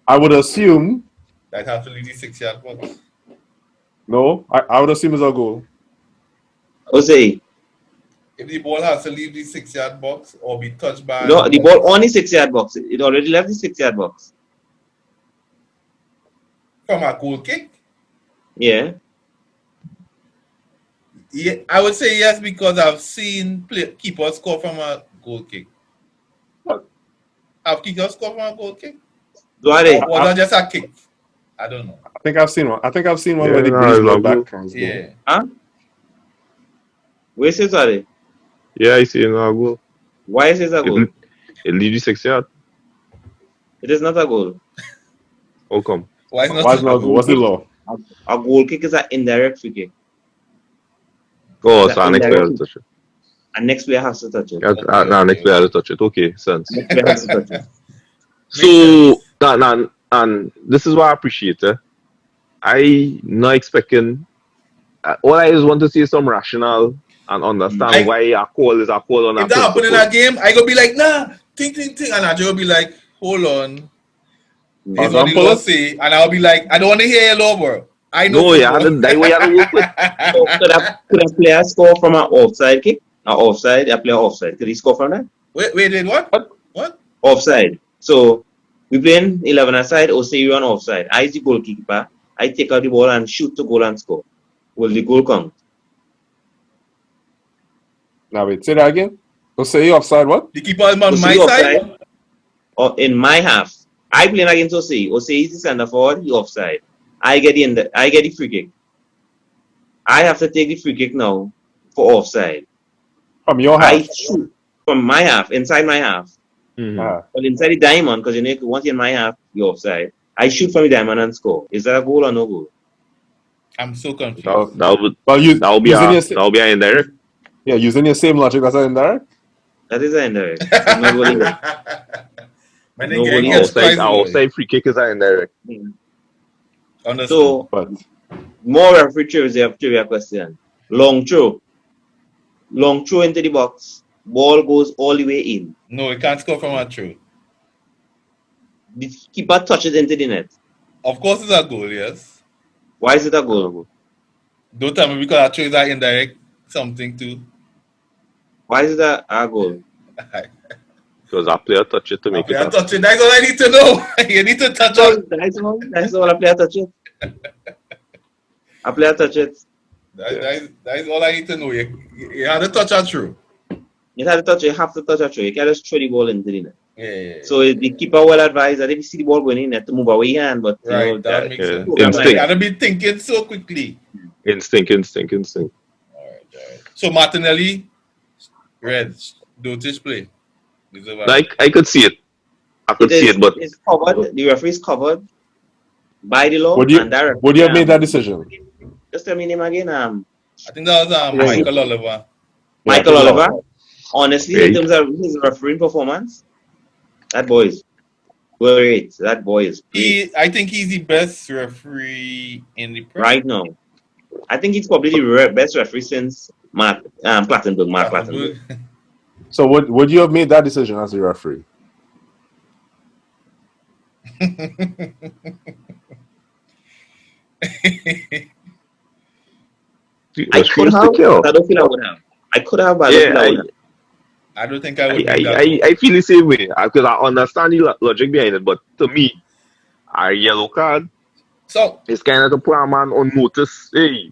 I would assume That have to leave the 6 yard box. no. I would assume it's a goal. Jose, If the ball has to leave the 6 yard box or be touched by no, the ball on the 6 yard box. It already left the 6 yard box. from a goal kick. Yeah. Yeah, I would say yes because I've seen keepers score from a goal kick. What? Have keepers score from a goal kick? Duare, Or was that just a kick? I don't know. I think I've seen one. Yeah, where the no, breeze it's blow a goal. back. And Yeah. where is it, Duare? yeah, I see no goal. Why is it a goal? It leave the 6 yard. It is not a goal. How come? Why is not Why is not goal? What's the law? A goal kick is an indirect free kick. Oh, That so our next player has to touch it. And next player has to touch it. Next player has to touch it. Okay, sense. Next player has to touch it. So, and this is what I appreciate. I not expecting. All I just want to see is some rationale and understand why a call is a call on If that happen in a game, I go be like, nah, think, and Andre will be like, hold on. Here's what the law say, and I'll be like, I don't want to hear your law, bro. I know. No, you had to die where you had to work with. So could a player score from an offside kick? A player offside. Could he score from that? Wait, what? Offside. So we playing 11 aside, or say you on offside. I is the goalkeeper. I take out the ball and shoot to goal and score. Will the goal count? Now wait, say that again. So say you offside what? The keeper is on Osei my offside, side. or in my half. I playing against Osei. Osei is the center forward. He offside. I get the free kick. I have to take the free kick now for offside. From your I half. shoot from my half, inside my half. Ah. But inside the diamond, because once you're in my half, you're offside. I shoot from the diamond and score. Is that a goal or no goal? I'm so confused. That would be an indirect. Yeah, using your same logic as indirect. That is an indirect. It's not goal either. My No nigga, goal he gets Outside twice. free kick is an indirect. Understand. So, But more referee trivia question. Long throw into the box, ball goes all the way in. No, he can't score from a throw. The keeper touches into the net. Of course, it's a goal, yes. Why is it a goal? Don't tell me because a throw is an indirect something too. Why is it a goal? Because our player touch it to make it I happen. touch it. That's all I need to know. You need to touch So, it. that's all. A player touch it. A player touch it. That is all I need to know. You had to touch a throw. You have to touch it. You have to touch a throw. You can't just throw the ball into the net. Yeah. So the keeper will advise that if you see the ball going in, you have to move away your hand. But you Right, know, that makes sense. Instinct. You gotta be thinking so quickly. Instinct. All right. So Martinelli, red, Dotish play. Like I could see it. I could see it, but it's covered. The referee is covered by the law. would you and that would you have made that decision? Just tell me name again. I think that was Michael Oliver. Michael Yeah, Oliver. Honestly, Okay. in terms of his refereeing performance, that boy is great. That boy is great I think he's the best referee in the Premier. right now. I think he's probably the best referee since Mark Plattenberg. So would you have made that decision as a referee? I could have. I don't feel I would have. I could have, but I don't feel I would have. I don't think I would make that. I feel the same way because I understand the logic behind it, but to me, a yellow card So is kind of to put a man on notice. Hey,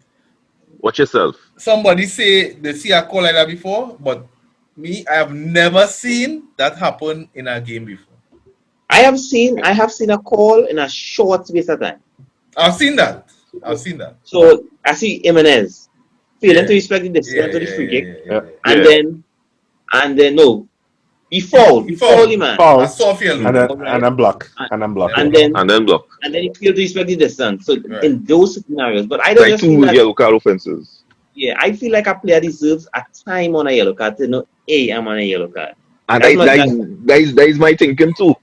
watch yourself. somebody say they see a call like that before, but me, I have never seen that happen in a game before. I have seen a call in a short space of time. I've seen that. So I see Jimenez failing to respect the decision to the free kick, and then no, he fouled the man, Foul. A soft yellow. And then block. And then block. and then block. he failed to respect the distance. So Right. in those scenarios, but I don't Like just feel two that, yellow card offenses. yeah, I feel like a player deserves a time on a yellow card to know, hey, I'm on a yellow card. And That's that is my thinking too.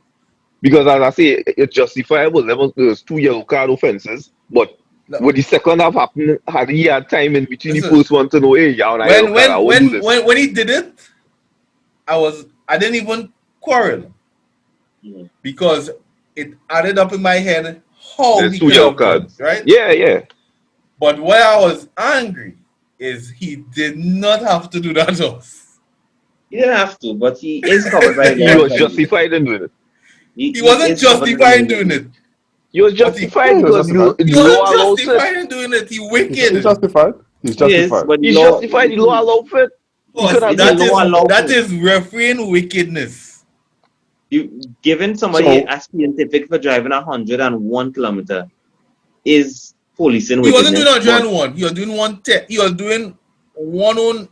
Because as I say, it's justifiable. There's two yellow card offenses, but when the second half happened, he had time in between the first one to know, hey, you're on a yellow card, I won't do this. when he did it, I didn't even quarrel because it added up in my head how There's he two could yellow have done, cards. right? Yeah. But why I was angry is he did not have to do that to us. He didn't have to, but he is covered by He was justified in doing it. He wasn't justified in doing it. He was justified because He wasn't justified in doing it. He He's wicked. justified. He's Yes, justified. but He's law- justified. The law allowed for it. Boss, could have that is refereeing wickedness. You giving somebody a speeding ticket for driving 101 kilometer is policing He wickedness. wasn't doing 101. He was doing 110. He was doing 1 on.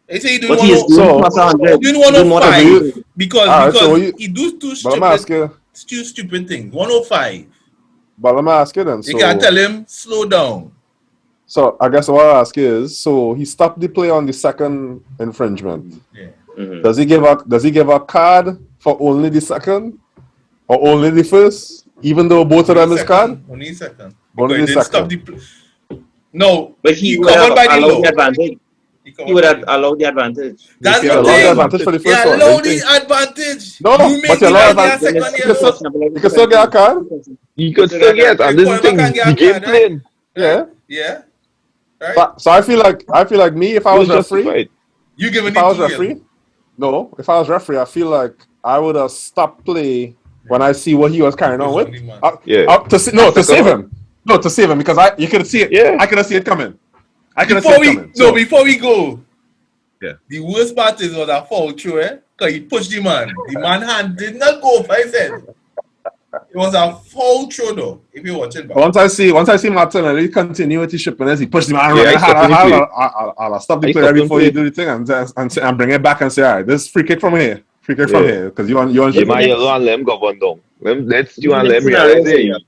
They say he doing But he is 105 doing 105 because he do two But let me ask you. stupid things. 105. But let me ask you then. You can't tell him slow down. So I guess what I'll ask you is, so he stopped the play on the second infringement. Yeah. Mhm. Does he give a card for only the second or only the first, even though both of them is card? Only second. Only Because he the didn't stop second. No, But he would covered have by the allowed law. the advantage. He would have allowed the advantage. That's You the allow the thing. advantage for the You first one. allow don't you the think? advantage. No, You make but you it allow like advantage. a second yellow. You can still get a card. He could still get, and this is the thing, the game plan. Yeah. Yeah. Right? So I feel like me, if I He was was referee, justified. You giving if I was it to referee, no, if I was referee, I feel like I would have stopped play when I see what he was carrying on with. Yeah. To save him. No, to save him because you could see it. Yeah. I could see it coming. Before we go. Yeah. The worst part is was a foul throw, because he pushed the man. The man hand did not go over his head. It was a foul throw though, if you watch it back. Once I see Martinelli continue with his shipping, he pushed him out. Yeah, I'll stop the I player stop him before you do the thing and bring it back and say, all right, this is free kick from here. Free kick from here. Because you want Yeah, my yellow and Lem govern down. Let's you and Lem realize it.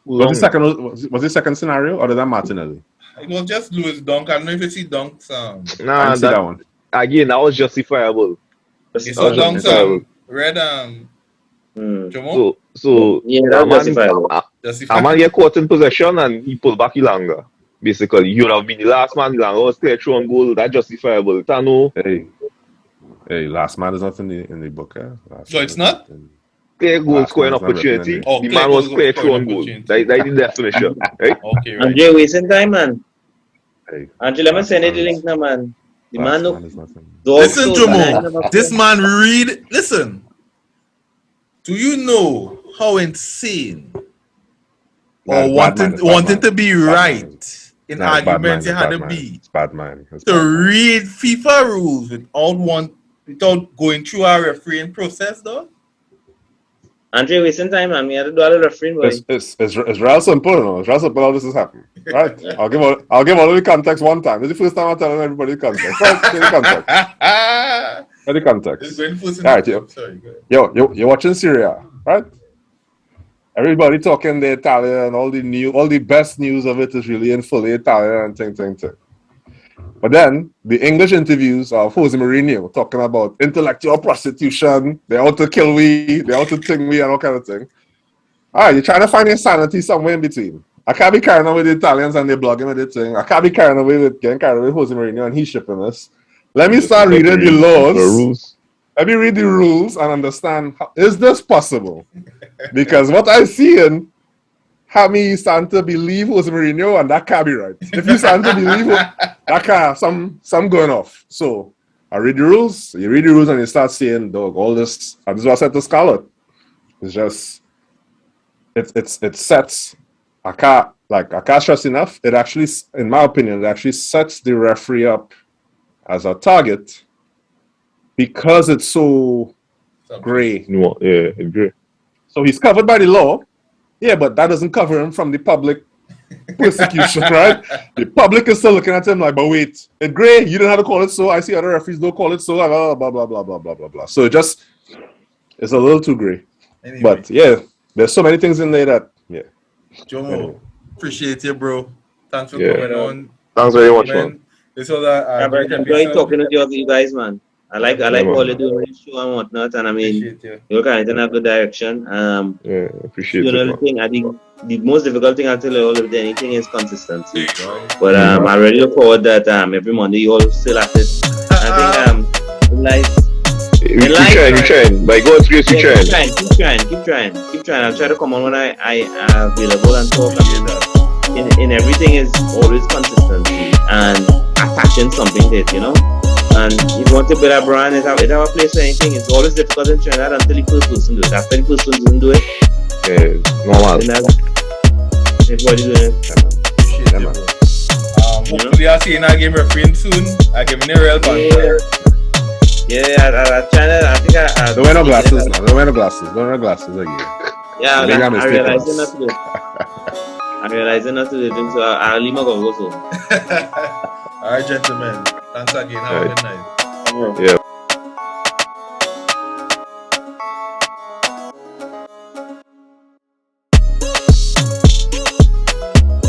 was the second scenario other than Martinelli? It was just Lewis Dunk. I don't know if you see Dunk's I Nah, didn't see that one. again, that was justifiable. you saw was Dunk's justifiable. red Jomo? So Yeah, that's justifiable. a man get caught in possession and he pulled back Ilanga. Basically, you would have been the last man. Ilanga was clear through on goal. That's justifiable. Tano, Hey, last man is not in the book, eh? So it's not? clear goal Last scoring man is not written in opportunity. there. The man was clear through on goal. That's the definition, right? Okay, right. Andre wasting time, man. Hey, Andre, let me last send you man the is- link now, man. The last man man look is not in- dog Listen, so Jomo, bad. this man read. Listen, do you know how insane Nah, or it's bad man, it's bad wanting man. to be It's bad right man. in Nah, it's bad man, arguments you it's had bad to man. be It's bad man. It's to bad man. read FIFA rules without going through our refereeing process, though? Andre wasting time, man. We had to do all the refereeing, boy. It's real simple, you know. It's real simple how this is happening. Right? I'll give all of the context one time. This is the first time I'm telling everybody the context. Right? Here's the context. Here's the It's context. going first in All right, the- yo. Sorry, go ahead. You're watching Syria, right? Everybody talking the Italian, all the best news of it is really in fully Italian and thing. But then the English interviews of Jose Mourinho talking about intellectual prostitution, they're out to kill we, they're out to ting we and all kind of thing. All right, you're trying to find your sanity somewhere in between. I can't be carrying on with the Italians and they're blogging with the thing. I can't be getting carried away with Jose Mourinho and he's shipping us. Let me start reading the laws. The rules. Let me read the rules and understand, is this possible? Because what I see in have me starting to believe Jose Mourinho, and that can't be right. If you start to believe that can't, some going off. So I read the rules, you read the rules and you start saying, dog, all this, and this is what I said to Scarlett. It's just it sets I can't stress enough. It actually, in my opinion, it actually sets the referee up as a target because it's so gray. No, yeah, agree. So he's covered by the law, yeah, but that doesn't cover him from the public persecution, right? The public is still looking at him like, but wait, it's gray, you don't have to call it so. I see other referees don't call it so, blah, blah, blah, blah, blah, blah, blah, blah. So it's a little too gray. Anyway, But yeah, there's so many things in there that, yeah. Jomo, appreciate you, bro. Thanks for Yeah. coming on. Thanks very much, man. This was a Yeah, but great I'm enjoying episode. talking to you guys, man. I like man. what you do with the show and whatnot, and I mean, Appreciate you. you're kind of in a good direction. Yeah, appreciate You know, it, the man. thing, I think the most difficult thing actually all of anything is consistency. But I really look forward that every Monday you all still at it. I think life. We trying. By God's grace, we trying. Keep trying. I'll try to come on when I am available and talk. I mean, in everything is always consistency and attaching something to it, you know. And if you want to build a brand, it have a place for anything. It's always difficult in Trinidad until the first person do it. After the first person doesn't do it, Yeah, normal. then everybody doing it. Appreciate you, bro. Hopefully I'll see you in our game refereeing soon. I'll give you a real banter. I think I Don't wear no glasses now. Don't wear no glasses again. Yeah, Big I mistake realized was. not to do it. I realized not to do it, so I'll leave my go so. All right, gentlemen. Thanks again. Have a good night. Yeah.